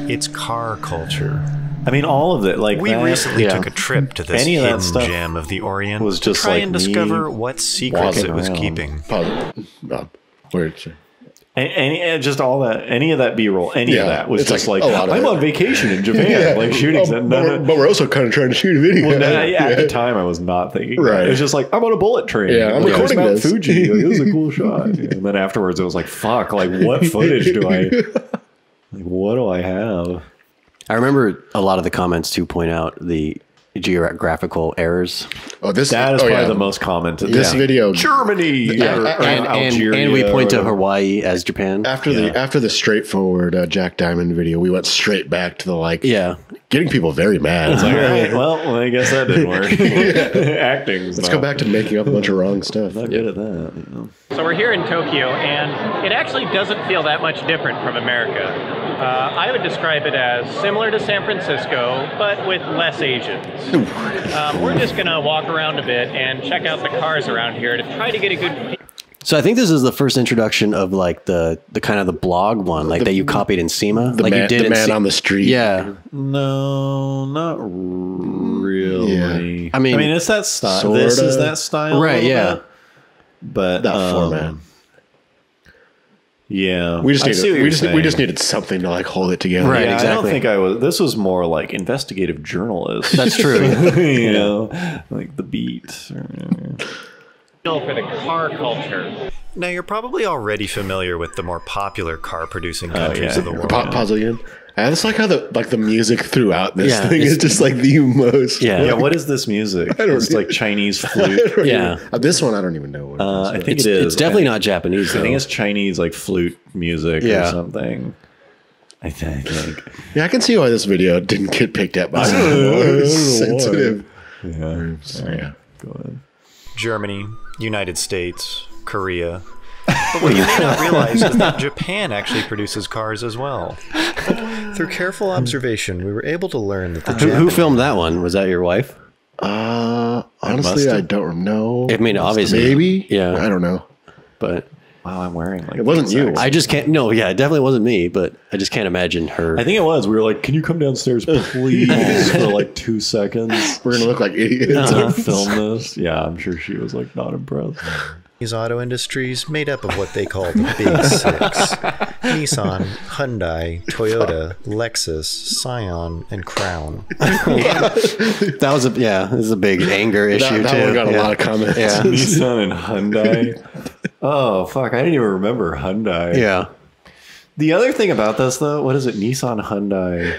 It's car culture. I mean, all of it. Like We that, recently took a trip to this Any of that hidden stuff gem of the Orient was to just try like and me discover what secrets it was walking around. keeping. Where? Just all that, any of that B-roll, any of Yeah, that was it's just like like, a lot of I'm it. on vacation in Japan, like shooting. But we're also kind of trying to shoot a video. At the time, I was not thinking. Right. It was just like, I'm on a bullet train. Yeah, I'm Like, recording there's Mount this. Fuji. Like, it was a cool shot. And then afterwards, it was like, fuck. Like, what footage do I? Like, what do I have? I remember a lot of the comments to point out the geographical errors. That is probably the most commented. This video, Germany, And we point to Hawaii as Japan. after the straightforward Jack Diamond video, we went straight back to the getting people very mad. It's All right, well, I guess that didn't work. Acting. Let's go back to making up a bunch of wrong stuff. Not good at that. You know? So we're here in Tokyo, and it actually doesn't feel that much different from America. I would describe it as similar to San Francisco, but with less Asians. We're just going to walk around a bit and check out the cars around here to try to get a good. So I think this is the first introduction of like the kind of the blog one, like that you copied in SEMA. The like man, you did the in man on the street. Yeah. No, not really. Yeah. I mean, it's that style. Sorta. This is that style, Right, a little yeah. bit. But That format. Yeah, We just I see what needed you're we just saying. needed something to like hold it together. Right. Yeah, exactly. I don't think I was. This was more like investigative journalist. That's true. You know, like the beat. Feel for the car culture. Now, you're probably already familiar with the more popular car-producing countries yeah. of the world. Pause again. I just like how the music throughout this Yeah, thing is just like the most. Yeah. What is this music? don't It's like Chinese I flute. don't Yeah. even- this one I don't even know what it is. I think It's, it is. it's definitely not Japanese, I though. think it's Chinese like flute music or Yeah. something. I think. Yeah, I can see why this video didn't get picked up by someone sensitive. Yeah. So, yeah. Go ahead. Germany, United States, Korea. But what you may not realize is that Japan actually produces cars as well. Through careful observation, we were able to learn that the Who filmed that one? Was that your wife? Honestly, I don't know. I mean, obviously. Maybe. Yeah. I don't know. But Wow, I'm wearing like It wasn't you. I just can't. No, yeah, it definitely wasn't me, but I just can't imagine her. I think it was. We were like, "Can you come downstairs, please, for like 2 seconds? We're gonna look like idiots. to film this." Yeah, I'm sure she was like not impressed. Japanese auto industries made up of what they call the Big Six: Nissan, Hyundai, Toyota, Lexus, Scion, and Crown. that was this is a big anger issue that too. one got a Yeah. lot of comments. Yeah. Nissan and Hyundai. Oh fuck! I didn't even remember Hyundai. Yeah. The other thing about this, though, what is it? Nissan, Hyundai,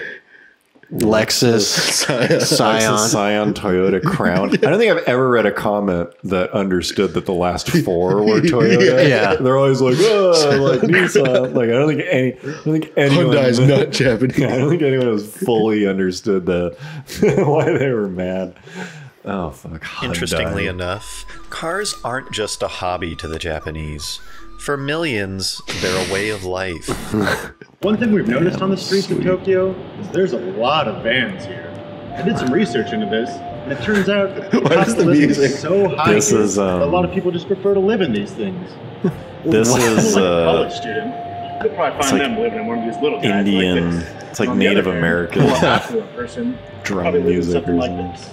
Lexus, Lexus, Scion. Scion, Toyota, Crown. I don't think I've ever read a comment that understood that the last 4 were Toyota. Yeah. They're always like, oh, like Nissan. Like I don't think anyone. Hyundai's not Japanese. I don't think anyone has fully understood why they were mad. Oh fuck! Hyundai. Interestingly enough, cars aren't just a hobby to the Japanese. For millions, they're a way of life. One thing we've noticed on the streets of Tokyo is there's a lot of vans here. I did some research into this, and it turns out the Why cost is of the living music? is so high This here is, that a lot of people just prefer to live in these things. This is Like a college student, you'll probably find like them living in one of these little guys Indian. like this. It's like On the Native other hand, American a more affluent person drum probably lives in music something or like something. this.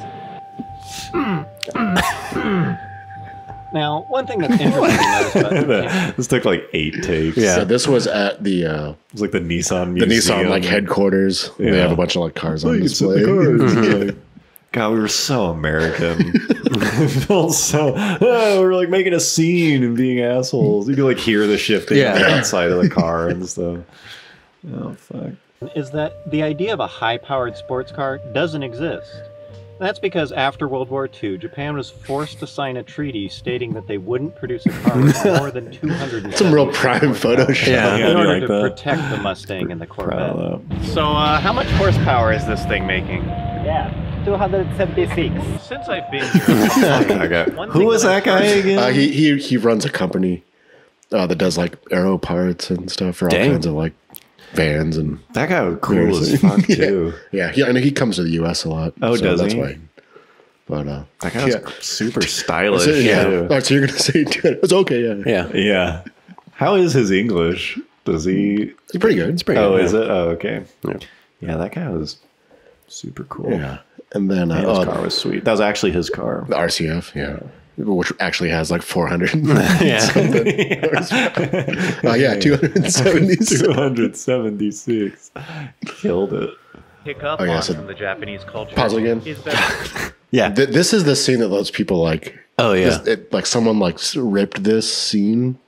Now, one thing that's interesting to notice about Japan, This took like 8 takes. Yeah. So this was at the It's like the Nissan the museum. Nissan like headquarters. Yeah. They have a bunch of like cars Oh, on you can sit in display. the car. God, we were so American. It felt so. We were like making a scene and being assholes. You could like hear the shifting on the outside of the car and stuff. Oh fuck. is that the idea of a high-powered sports car doesn't exist. That's because after World War II, Japan was forced to sign a treaty stating that they wouldn't produce a car with more than 200. Some real prime Photoshop. Yeah. Yeah, in you order like to that? protect the Mustang and the Proud Corvette. of that. So, how much horsepower is this thing making? Yeah, 276. Since I've been here, Okay. one Who thing was that guy again? He runs a company that does like aero parts and stuff for all Dang. kinds of like vans and That guy was cool as fuck too. yeah. I know he comes to the U.S. a lot. Oh, does that's he? Why. But That guy was super stylish. So, yeah. too. All right, so you're gonna say it's okay? Yeah. Yeah. Yeah. How is his English? Does he? It's pretty good. It's pretty Oh, good. is it? Oh, okay. Yeah. Yeah, that guy was super cool. Yeah. And then His car was sweet. That was actually his car. the RCF, yeah, which actually has like 400. Yeah. Oh yeah, 276. 276. Killed it. pick up Oh, yeah, on so- from the Japanese culture Pause again. is that Yeah. This is the scene that those people like. Oh yeah. Like someone like ripped this scene,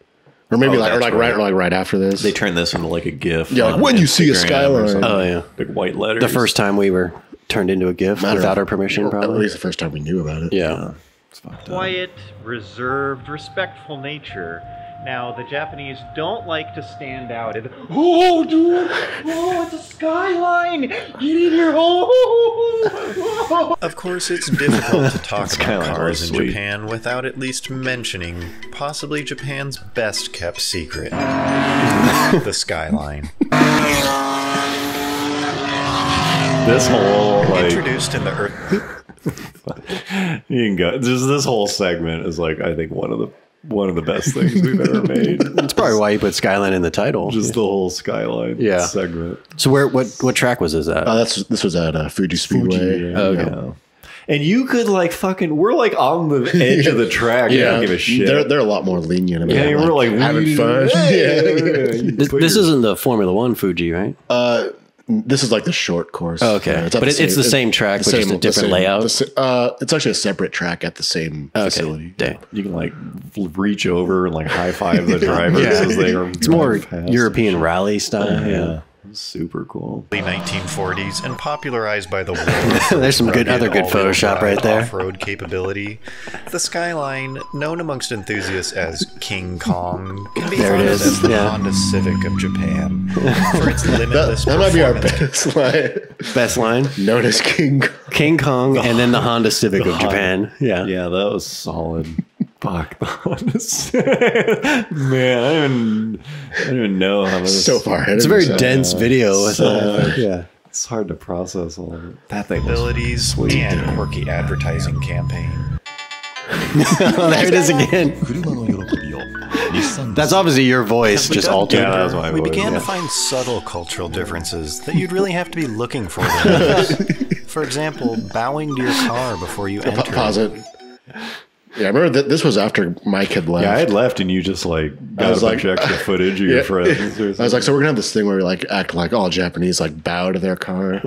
or maybe Oh, that's right after this. They turned this into like a GIF. Yeah, like, on when you see a Instagram or skyline. something. Oh yeah. Big white letters. The first time we were turned into a GIF Matter without of- our permission, At probably. least the first time we knew about it. Yeah. It's fucked up. quiet, reserved, respectful nature. Now, the Japanese don't like to stand out. Oh, dude! Oh, it's a skyline! Get in here! Oh! Of course, it's difficult to talk kinda about like cars in sweet. Japan without at least mentioning possibly Japan's best kept secret the skyline. This whole like Introduced in the earth. you can go. This whole segment is like I think one of the best things we've ever made. That's probably why you put Skyline in the title. Just the whole skyline Yeah. segment. So what track was this at? This was at Fuji Speedway. Yeah. And you could like fucking. We're like on the edge of the track. Yeah, don't give a shit. They're a lot more lenient about yeah, it. we're like having we- fun. Yeah, Yeah. yeah, yeah. You This put this your- isn't the Formula One Fuji, right? This is like the short course. Oh, okay. at but it's the same track, but just a different layout. It's actually a separate track at the same facility. Dang. You can like reach over and like high five the drivers as they are. It's more European rally style. Yeah. Super cool. The 1940s and popularized by the war. There's some other good Photoshop right there. Off-road capability. The Skyline, known amongst enthusiasts as King Kong, can be thought of as the Honda Civic of Japan for its limitless that might be our performance. best line. Best line. Known as King Kong, and then the Honda Civic of Japan. Yeah. Yeah, that was solid. Fuck the Honda Civic. Man, I don't even know how this so far ahead. It's a very dense video. Yeah. It's hard to process all of it. That thing Abilities and quirky advertising campaign. There it is again. That's obviously your voice, just altered. Yeah, that was my We voice, began yeah. to find subtle cultural differences that you'd really have to be looking for. For example, bowing to your car before you enter. Pause it. Yeah, I remember that this was after Mike had left. Yeah, I had left and you just like got a bunch of extra footage of your friends. I was like, so we're gonna have this thing where we like act like all Japanese, like bow to their car.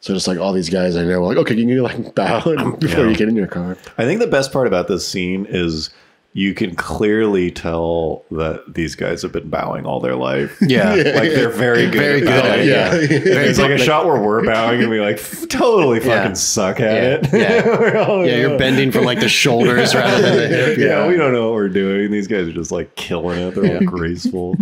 So just like all these guys I know were like, okay, can you like bow before you get in your car? I think the best part about this scene is you can clearly tell that these guys have been bowing all their life. Yeah. Like they're very good Very at good bowing. at it, yeah. It's like a shot where we're bowing and we like totally fucking suck at it. Yeah, you're bending from like the shoulders rather than the hip. Yeah, we don't know what we're doing. These guys are just like killing it. They're all graceful.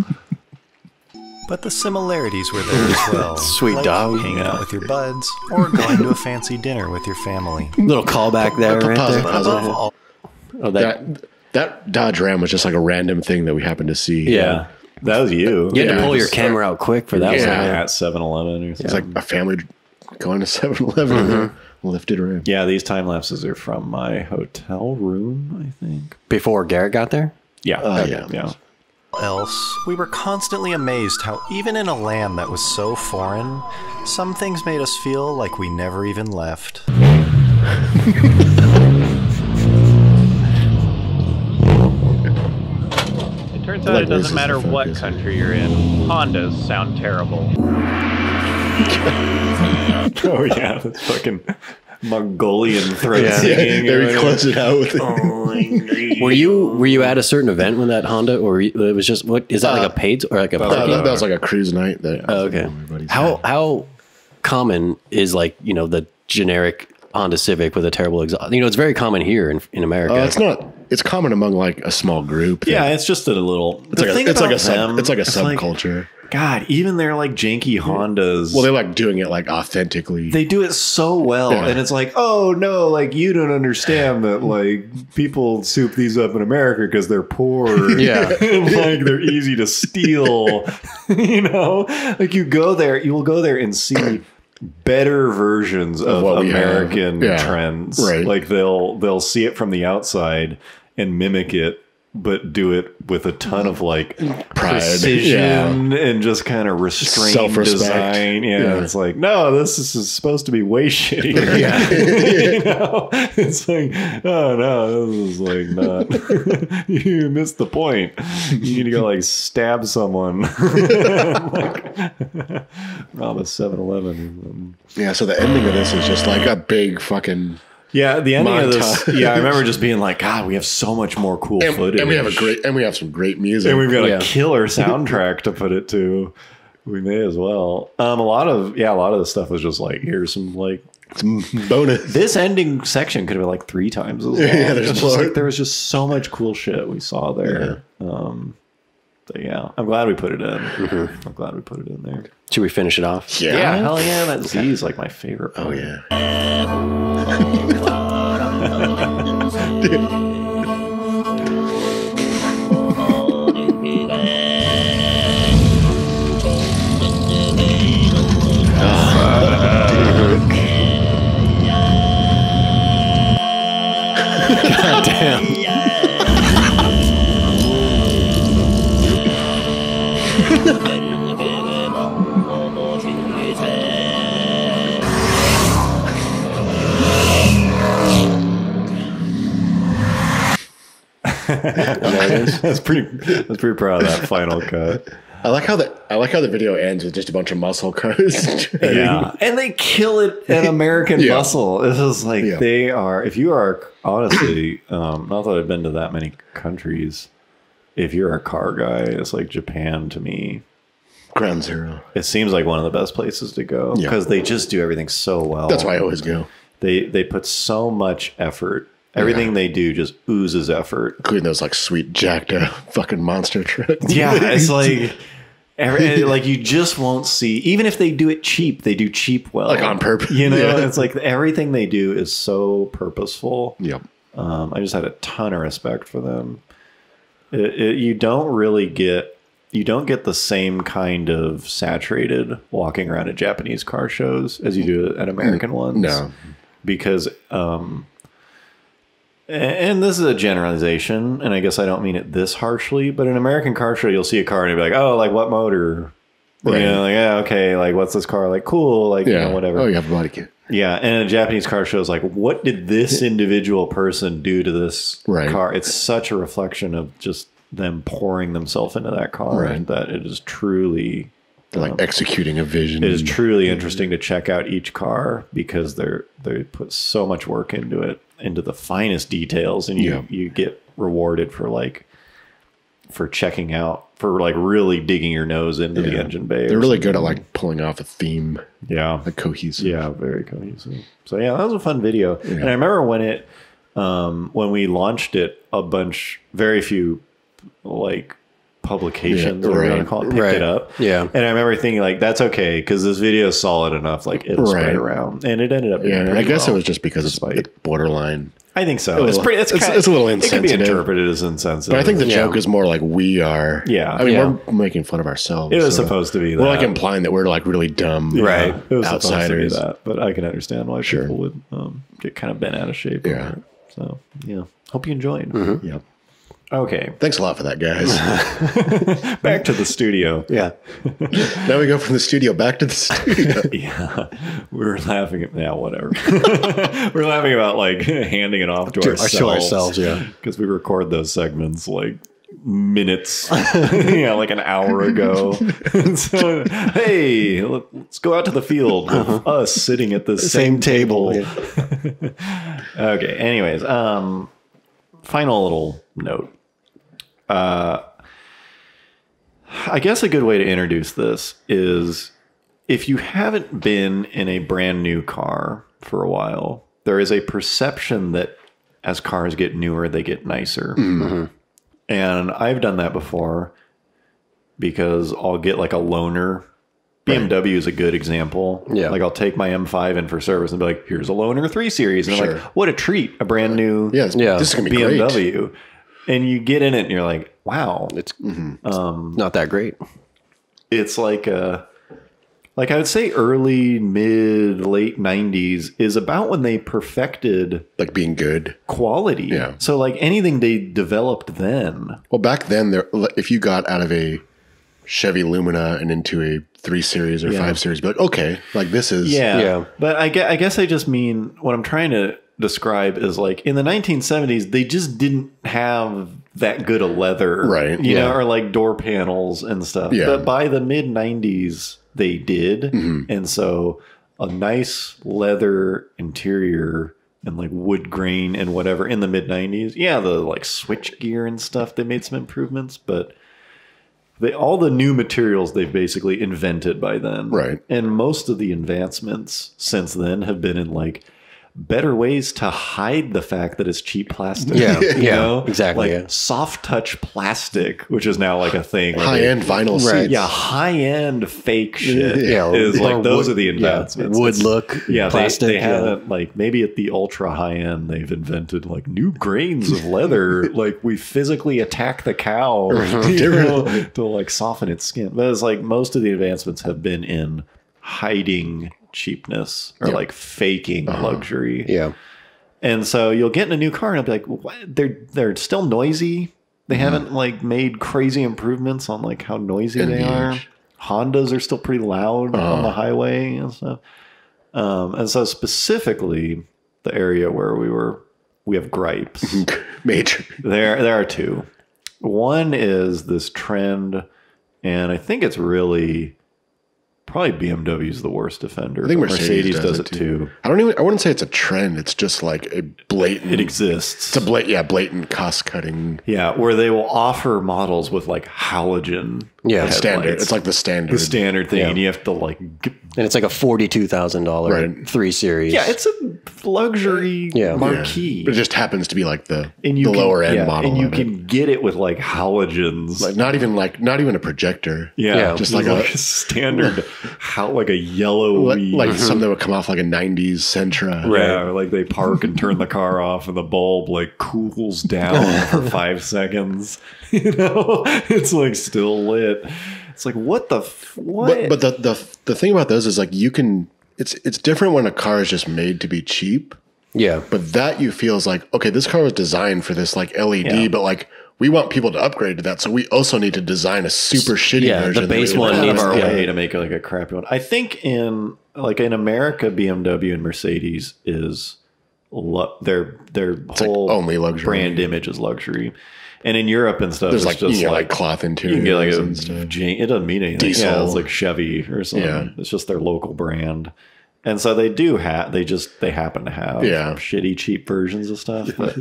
But the similarities were there as well. Sweet like dog. hanging out with your buds or going to a fancy dinner with your family. Little callback there, right there. But above all, Oh, That Dodge Ram was just like a random thing that we happened to see. Yeah. That was you. You had to pull your camera out quick for that one. At 7-Eleven or something. It's like a family going to 7-Eleven and lifted Ram. Yeah, these time lapses are from my hotel room, I think. Before Garrett got there? Yeah. Yeah. else, we were constantly amazed how even in a land that was so foreign, some things made us feel like we never even left. It turns out it doesn't matter what country you're in. Hondas sound terrible. Oh yeah, that's fucking Mongolian throat singing. They close it out with it. Were you at a certain event when that Honda, or it was just what is that like a paid or like a party? That was like a cruise night. That okay. How common is like the generic Honda Civic with a terrible exhaust? It's very common here in America. It's not. It's common among like a small group. Yeah, it's just a little. It's like a subculture. God, even their like janky Hondas. Well, they like doing it like authentically. They do it so well, and it's like, oh no, like you don't understand that like people soup these up in America because they're poor. Yeah, and, like they're easy to steal. Like you will go there and see better versions of American trends. Right. Like they'll see it from the outside and mimic it, but do it with a ton of like precision and just kind of restrained self-respect. Design. Yeah, it's like, no, this is supposed to be way shittier. It's like, oh no, this is like not. You missed the point. You need to go like stab someone. Rob a 7-Eleven. Yeah, so the ending of this is just like a big fucking. Yeah, the ending of this. Yeah, I remember just being like, God, we have so much more cool footage, and we have some great music, and we've got a killer soundtrack to put it to. We may as well. A lot of the stuff was just like, here's some bonus. This ending section could have been like 3 times as long. Yeah, there was just so much cool shit we saw there. But yeah, I'm glad we put it in. I'm glad we put it in there. Should we finish it off? Yeah, hell yeah, that Z is like my favorite part. Oh yeah. God damn. That's pretty proud of that final cut. I like how the video ends with just a bunch of muscle cars. Yeah, and they kill it at American Yeah. Muscle. This is like Yeah. they are. If you are honestly, not that I've been to that many countries, if you're a car guy, it's like Japan to me. Ground Zero. It seems like one of the best places to go because they just do everything so well. That's why I always go. They put so much effort. Everything they do just oozes effort. Including those like sweet jacked fucking monster trucks. Yeah, it's like like you just won't see. Even if they do it cheap, they do cheap well, Like on purpose. You know, Yeah. it's like everything they do is so purposeful. Yep. I just had a ton of respect for them. You don't get the same kind of saturated walking around at Japanese car shows as you do at American ones. No. Because and this is a generalization, and I guess I don't mean it this harshly, but an American car show, you'll see a car and you'll be like, oh, like what motor? Right. You know, like, yeah, okay, like what's this car? Like, cool, like, you know, whatever. Oh, you have a body kit. Yeah, and a Japanese car show is like, what did this individual person do to this car? It's such a reflection of just them pouring themselves into that car that it is truly... They're like executing a vision. It is truly interesting to check out each car because they put so much work into it, into the finest details, and you get rewarded for checking out, for like really digging your nose into the engine bay. They're really good at like pulling off a theme. Yeah, like cohesive. Yeah, very cohesive. So yeah, that was a fun video, and I remember when we launched it, very few like publications, or whatever you want to call it, picked it up. Yeah. And I remember thinking like, that's okay, because this video is solid enough, like it'll spread around. And it ended up being and I guess well, it was just because it's borderline. I think so. It's a little insensitive. It can be interpreted as insensitive. But I think the joke is more like we are. Yeah. I mean, we're making fun of ourselves. It was supposed to be that. We're like implying that we're like really dumb right. It was outsiders. supposed to be that. But I can understand why people would get kind of bent out of shape. Yeah. So, yeah. Hope you enjoyed. Mm-hmm. Yep. Okay. Thanks a lot for that, guys. Back to the studio. Yeah. Now we go from the studio back to the studio. Yeah. We're laughing at whatever. We're laughing about like handing it off to ourselves. Yeah. Because we record those segments like minutes, like an hour ago. So, hey, let's go out to the field with us sitting at the same table. Yeah. Okay. Anyways, final little note. I guess a good way to introduce this is if you haven't been in a brand new car for a while, there is a perception that as cars get newer, they get nicer. Mm-hmm. And I've done that before because I'll get like a loaner. BMW is a good example. Yeah. Like I'll take my M5 in for service and be like, here's a loaner 3 Series. And I'm like, what a treat. A brand new this is gonna be BMW. Great. And you get in it and you're like, wow. It's not that great. It's like I would say early, mid, late 90s is about when they perfected like being good quality. Yeah. So like anything they developed then. Well, back then, if you got out of a Chevy Lumina and into a 3 Series or 5 Series, be like, okay, like this is. Yeah. But I guess I just mean what I'm trying to describe is like in the 1970s, they just didn't have that good a leather. Right. You know, or like door panels and stuff. Yeah. But by the mid 90s, they did. Mm-hmm. And so a nice leather interior and like wood grain and whatever in the mid 90s. Yeah, the like switch gear and stuff, they made some improvements, but all the new materials they've basically invented by then. Right. And most of the advancements since then have been in like better ways to hide the fact that it's cheap plastic. Yeah, you know? exactly. Like soft touch plastic, which is now like a thing. High-end vinyl seats. Yeah, high-end fake shit. Yeah, is or like those wood, are the advancements. Wood look. Yeah, plastic. they haven't like maybe at the ultra high end they've invented like new grains of leather. Like we physically attack the cow to like soften its skin. But it's like most of the advancements have been in hiding cheapness or like faking luxury. Yeah. And so you'll get in a new car and it'll be like, what? They're still noisy. They haven't like made crazy improvements on like how noisy they are. Hondas are still pretty loud on the highway and stuff. And so specifically the area where we have gripes. Major. There are two. One is this trend And I think it's really probably BMW's the worst offender. I think but Mercedes does it too. I wouldn't say it's a trend. It's just like a blatant. It exists. It's a blatant cost cutting. Yeah, where they will offer models with like halogen. Yeah, standard. It's like the standard. The standard thing. Yeah. And you have to like. And it's like a $42,000 Right. 3 Series. Yeah, it's a luxury marquee. But it just happens to be like the And lower end model. And you of can it. get it with like halogens. Like not even a projector. Yeah, just like like a standard, like a yellow, like something that would come off like a '90s Sentra. Yeah, or like they park and turn the car off, and the bulb like cools down for 5 seconds. You know, it's like still lit. It's like what the what? But the thing about those is like you can. It's different when a car is just made to be cheap. Yeah. But that you feel is like, okay, this car was designed for this like LED, but like we want people to upgrade to that, so we also need to design a super shitty version. The base that we one would needs have. our way to make like a crappy one. I think in America, BMW and Mercedes is their whole only luxury. brand image is luxury. And in Europe and stuff, There's it's like just like cloth you interiors. can get like and stuff. it doesn't mean anything. Diesel. Yeah, it's like Chevy or something. Yeah. It's just their local brand. And so they do have, they happen to have shitty, cheap versions of stuff. But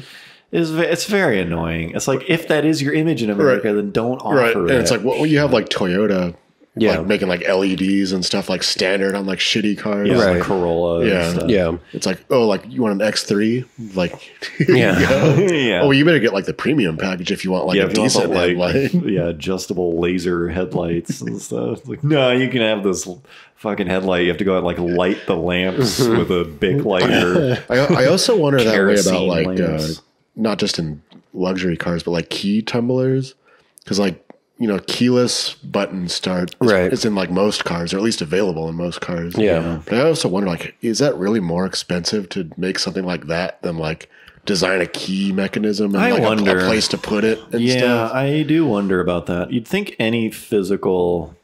it's very annoying. It's like, if that is your image in America, then don't offer it. And it's like, well, you have like Toyota Yeah. like making like LEDs and stuff like standard on like shitty cars. Yeah, Right. like Corolla. Yeah. And stuff. Yeah. It's like, oh, like you want an X3? Like, here Yeah. you go. Yeah. Oh, well, you better get like the premium package if you want like Yeah, a if you want the, decent headlight. adjustable laser headlights and stuff. It's like, no, you can have this fucking headlight. You have to go out and like light the lamps with a Bic lighter. I also wonder that way about Kerosene like lamps. not just in luxury cars, but like key tumblers, because like keyless button start Right. is in like most cars, or at least available in most cars. Yeah. But I also wonder, like, is that really more expensive to make something like that than like design a key mechanism and I like wonder. a place to put it and stuff? I do wonder about that. You'd think any physical.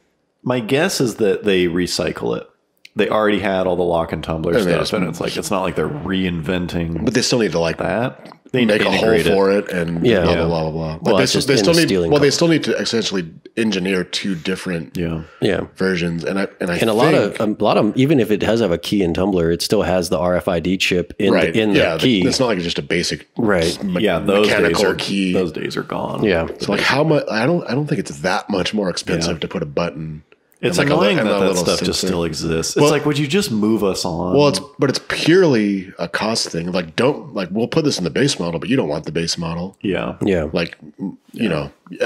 My guess is that they recycle it. They already had all the lock and tumbler And they stuff, just- and it's like it's not like they're reinventing But they still need to like that. They make a hole integrate it. for it and Yeah. blah blah blah blah blah. Well, Like, it's just they in still the need stealing they car. still need to essentially engineer two different Yeah. Yeah. versions, and I And think a lot of even if it does have a key and tumbler, it still has the RFID chip in the key. It's not like it's just a basic Right. Yeah, those mechanical days key. Those days are gone. Yeah. So like how much? I don't think it's that much more expensive to put a button. It's and, like, annoying and that little stuff just sensor. still exists. It's Well- like, would you just move us on? Well, it's purely a cost thing. Like we'll put this in the base model, but you don't want the base model. yeah, Yeah. Like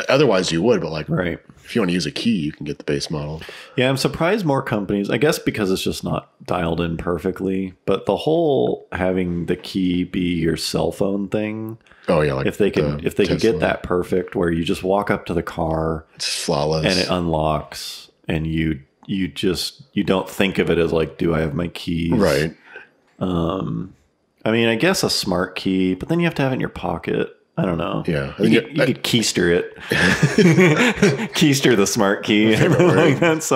otherwise you would, but like right. if you want to use a key, you can get the base model. Yeah, I'm surprised more companies. I guess because it's just not dialed in perfectly. But the whole having the key be your cell phone thing. Oh yeah, like If they could Tesla. get that perfect, where you just walk up to the car it's flawless. and it unlocks, and you don't think of it as like, do I have my keys? Right. I mean, I guess a smart key, but then you have to have it in your pocket. I don't know. Yeah. You could keister it. Keister the smart key. Like that's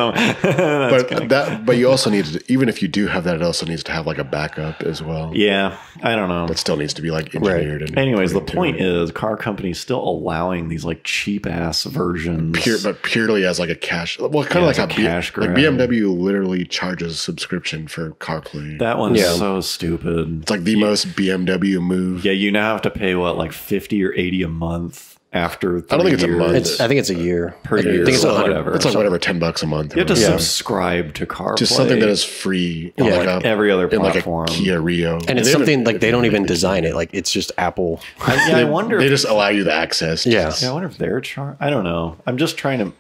but you also need to, even if you do have that, it also needs to have like a backup as well. yeah, I don't know. That still needs to be like engineered. And Anyways, the put into point it. is car companies still allowing these like cheap ass versions. But purely as like a cash. Well, kind of as like a how cash like grab. BMW literally charges a subscription for CarPlay. That one's Yeah. so stupid. It's like the most BMW move. Yeah, you now have to pay what, like 50 or 80 a month after 3 I don't think it's a years. month. I think it's a year. Per I year, think it's or 100. whatever. It's like whatever, $10 a month. You have to Yeah. subscribe to CarPlay. Just something that is free. in like every other in platform. like a Kia Rio. And it's They something haven't- like they don't even design it. Like it's just Apple. I wonder. They if, just allow you the access. Yeah. I wonder if they're I don't know. I'm just trying to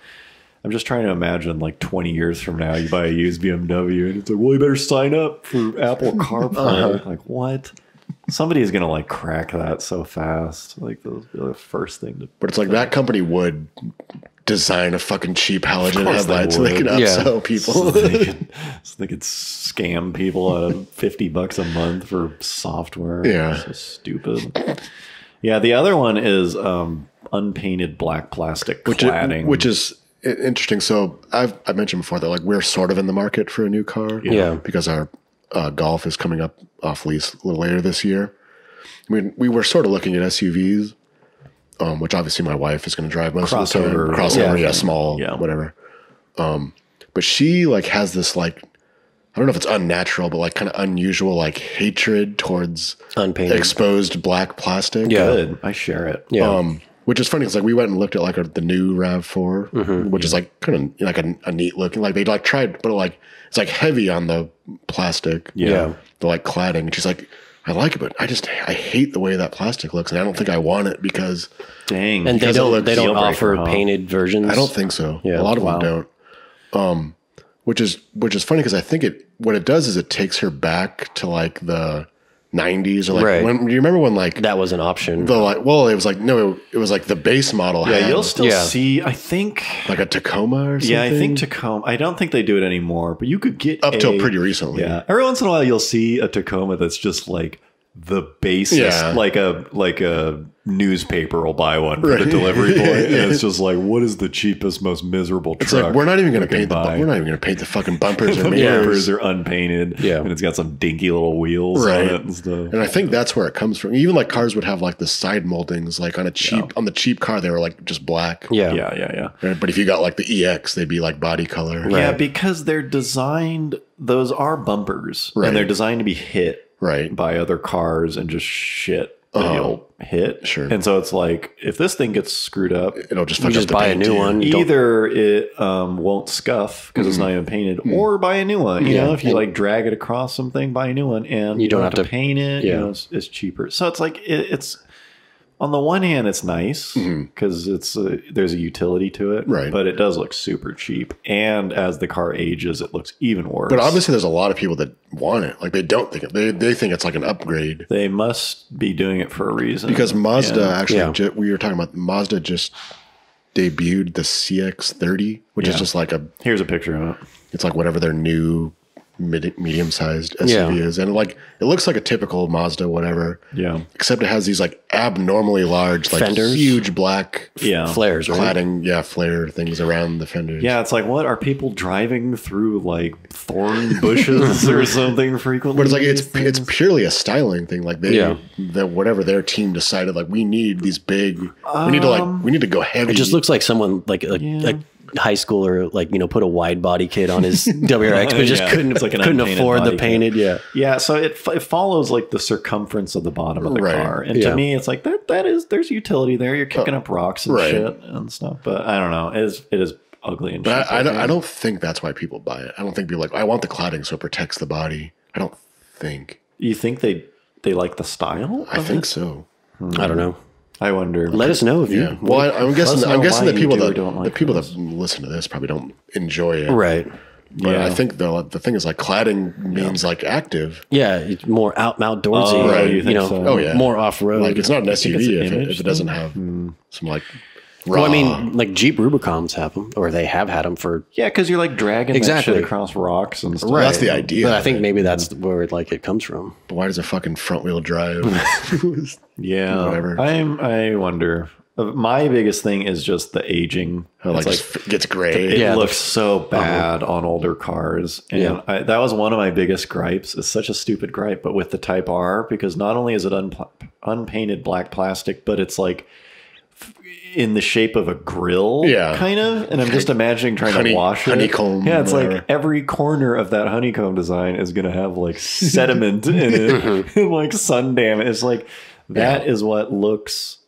imagine like 20 years from now, you buy a used BMW and it's like, well, you better sign up for Apple CarPlay. Like what? Somebody is gonna like crack that so fast. Like the first thing to. But it's like that company would design a fucking cheap halogen course they headlight so they can would. Yeah. upsell people. So they could scam people out of $50 a month for software. Yeah. So stupid. Yeah, the other one is unpainted black plastic cladding. Which is interesting. So I mentioned before that like we're sort of in the market for a new car. Yeah. Because our Golf is coming up off lease a little later this year. I mean, we were sort of looking at SUVs, which obviously my wife is going to drive most of the Crossover. time. Crossover, yeah, small, Yeah. whatever. But she like has this like, I don't know if it's unnatural, but like kind of unusual like hatred towards Unpainted. exposed black plastic. Yeah. Good. I share it. Yeah. Which is funny because like we went and looked at like the new RAV4, which is like kind of like a neat looking. Like they like tried, but like it's like heavy on the plastic. Yeah. The like cladding. And she's like, I like it, but I hate the way that plastic looks, and I don't think I want it because Dang. And they Because it don't looks they don't deal breaker, offer huh? painted versions. I don't think so. Yeah. A lot of Wow. them don't. Which is funny because I think what it does is it takes her back to like the 90s or like Right. when, do you remember when like that was an option. the like well it was like no it was like the base model Yeah, had you'll still Yeah. see, I think. like a Tacoma or something. Yeah, I think Tacoma. I don't think they do it anymore, but you could get up till pretty recently. Yeah, every once in a while you'll see a Tacoma that's just like the basest, Yeah. like a newspaper will buy one for the Right. delivery boy, and it's just like, what is the cheapest, most miserable It's truck? like we're not even going to we paint can buy? we're not even going to paint the fucking bumpers or The mirrors. bumpers are unpainted, Yeah. and it's got some dinky little wheels Right. on it and stuff. And I think that's where it comes from. Even like cars would have like the side moldings, like on the cheap car, they were like just black. yeah. Yeah. Right? But if you got like the EX, they'd be like body color. Yeah, because they're designed, those are bumpers, Right. and they're designed to be hit Right. by other cars and just shit that you'll hit. Sure. And so it's like, if this thing gets screwed up, It'll just You fuck just up the buy a paint, new too. one. You don't- either it won't scuff because it's not even painted, or buy a new one. You know, if you like drag it across something, buy a new one, and You don't have to paint it. yeah. You know, it's cheaper. So it's like it's on the one hand, it's nice because it's there's a utility to it, Right. But it does look super cheap, and as the car ages, it looks even worse. But obviously, there's a lot of people that want it. Like they don't think it. They think it's like an upgrade they must be doing it for a reason. because Mazda Yeah. actually. Yeah. We were talking about Mazda just debuted the CX-30, which is Yeah. just like Here's a picture of it. it's like whatever their new medium-sized SUV is, and like it looks like a typical Mazda, whatever. Yeah. Except it has these like abnormally large, like Fenders? huge black Yeah. Flares, right? cladding, flare things around the fenders. Yeah, it's like, what are people driving through like thorn bushes or something frequently? But it's like these it's things? purely a styling thing. Like whatever their team decided, like we need these big. We need to go heavy. It just looks like someone like a high schooler, like, you know, put a wide body kit on his WRX, but just Yeah, couldn't it's like an couldn't unpainted afford the body kit. painted. Yeah. Yeah, so it follows like the circumference of the bottom of the Right. car, and Yeah. to me, it's like there's utility there. You're kicking up rocks and right. shit and stuff, but I don't know. It is ugly and. But cheap, I don't think that's why people buy it. I don't think people like I want the cladding so it protects the body. I don't think. You think they like the style? I think so. I don't know. I wonder. Let us know if Yeah. you. Well, I'm guessing. know I'm guessing why the you people do or that don't like the people this. that listen to this probably don't enjoy it. Right. But Yeah. I think the thing is like cladding means like active. Yeah. It's more outdoorsy. Oh, right. you You think know, so? Oh, yeah. more off road. Like it's not an think it's SUV an if image it doesn't have some like. well, I raw- mean, like Jeep Rubicons have them, or they have had them for. Yeah, because you're like dragging Exactly. that shit across rocks and stuff. Well, that's the idea. But I of think it. maybe that's where like it comes from. But why does a fucking front wheel drive? Yeah, Whatever. I wonder. My biggest thing is just the aging. How, like, It's just gets gray. it Yeah, looks so bad on older cars, and Yeah. that was one of my biggest gripes. It's such a stupid gripe, but with the Type R, because not only is it unpainted black plastic, but it's like in the shape of a grill, Yeah. kind of. And I'm just imagining trying to wash it. honeycomb, Yeah, it's whatever. like every corner of that honeycomb design is going to have like sediment in it, and like sun damage. It's like that is what looks.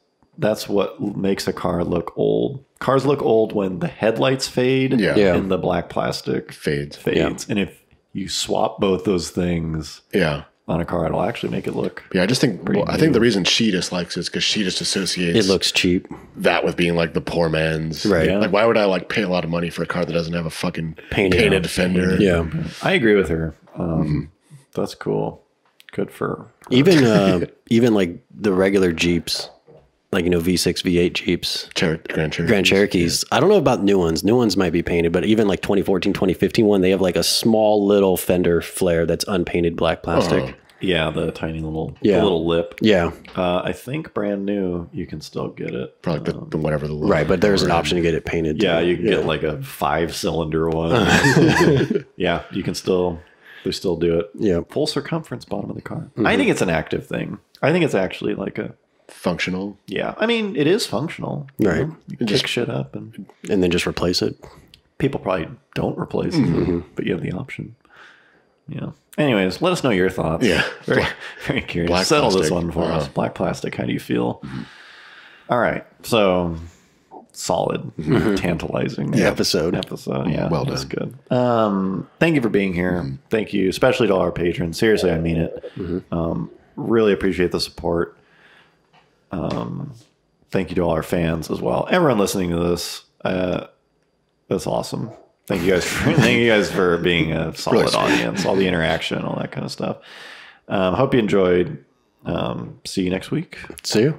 That's what makes a car look old. Cars look old when the headlights fade Yeah. and the black plastic Fades. fades. And if you swap both those things Yeah. on a car, it'll actually make it look. Yeah, I just think I think the reason she dislikes it is because she just associates It looks cheap. that with being like the poor man's. Right. Yeah. Like, why would I like pay a lot of money for a car that doesn't have a fucking Painted. painted fender? Yeah. I agree with her. That's cool. Good for Even like the regular Jeeps, like, you know, V6, V8 Jeeps, Grand Cherokee. Grand Cherokees. I don't know about new ones. New ones might be painted, but even like 2014, 2015 one, they have like a small little fender flare that's unpainted black plastic. yeah, the tiny little Yeah. the little lip. Yeah. I think brand new, you can still get it. Probably the whatever the look. Right. But there's an option to get it painted. Yeah, too. you can get like a 5-cylinder one. Yeah, you can still they still do it. Yeah. Full circumference bottom of the car. I think it's an active thing. I think it's actually like functional. Yeah, I mean, it is functional. Right. You can kick shit up, and then just replace it. people probably don't replace it, but you have the option. Yeah. Anyways, let us know your thoughts. Yeah. Very, very curious. Black Settle this plastic. one for us. Black plastic, how do you feel? All right. So, solid, tantalizing Episode. Yeah. Well that's done. good. Thank you for being here. Thank you, especially to all our patrons. Seriously, I mean it. Really appreciate the support. Thank you to all our fans as well. Everyone listening to this, that's awesome. Thank you guys for being a solid Really sweet. audience, all the interaction, all that kind of stuff. Hope you enjoyed. See you next week. See you.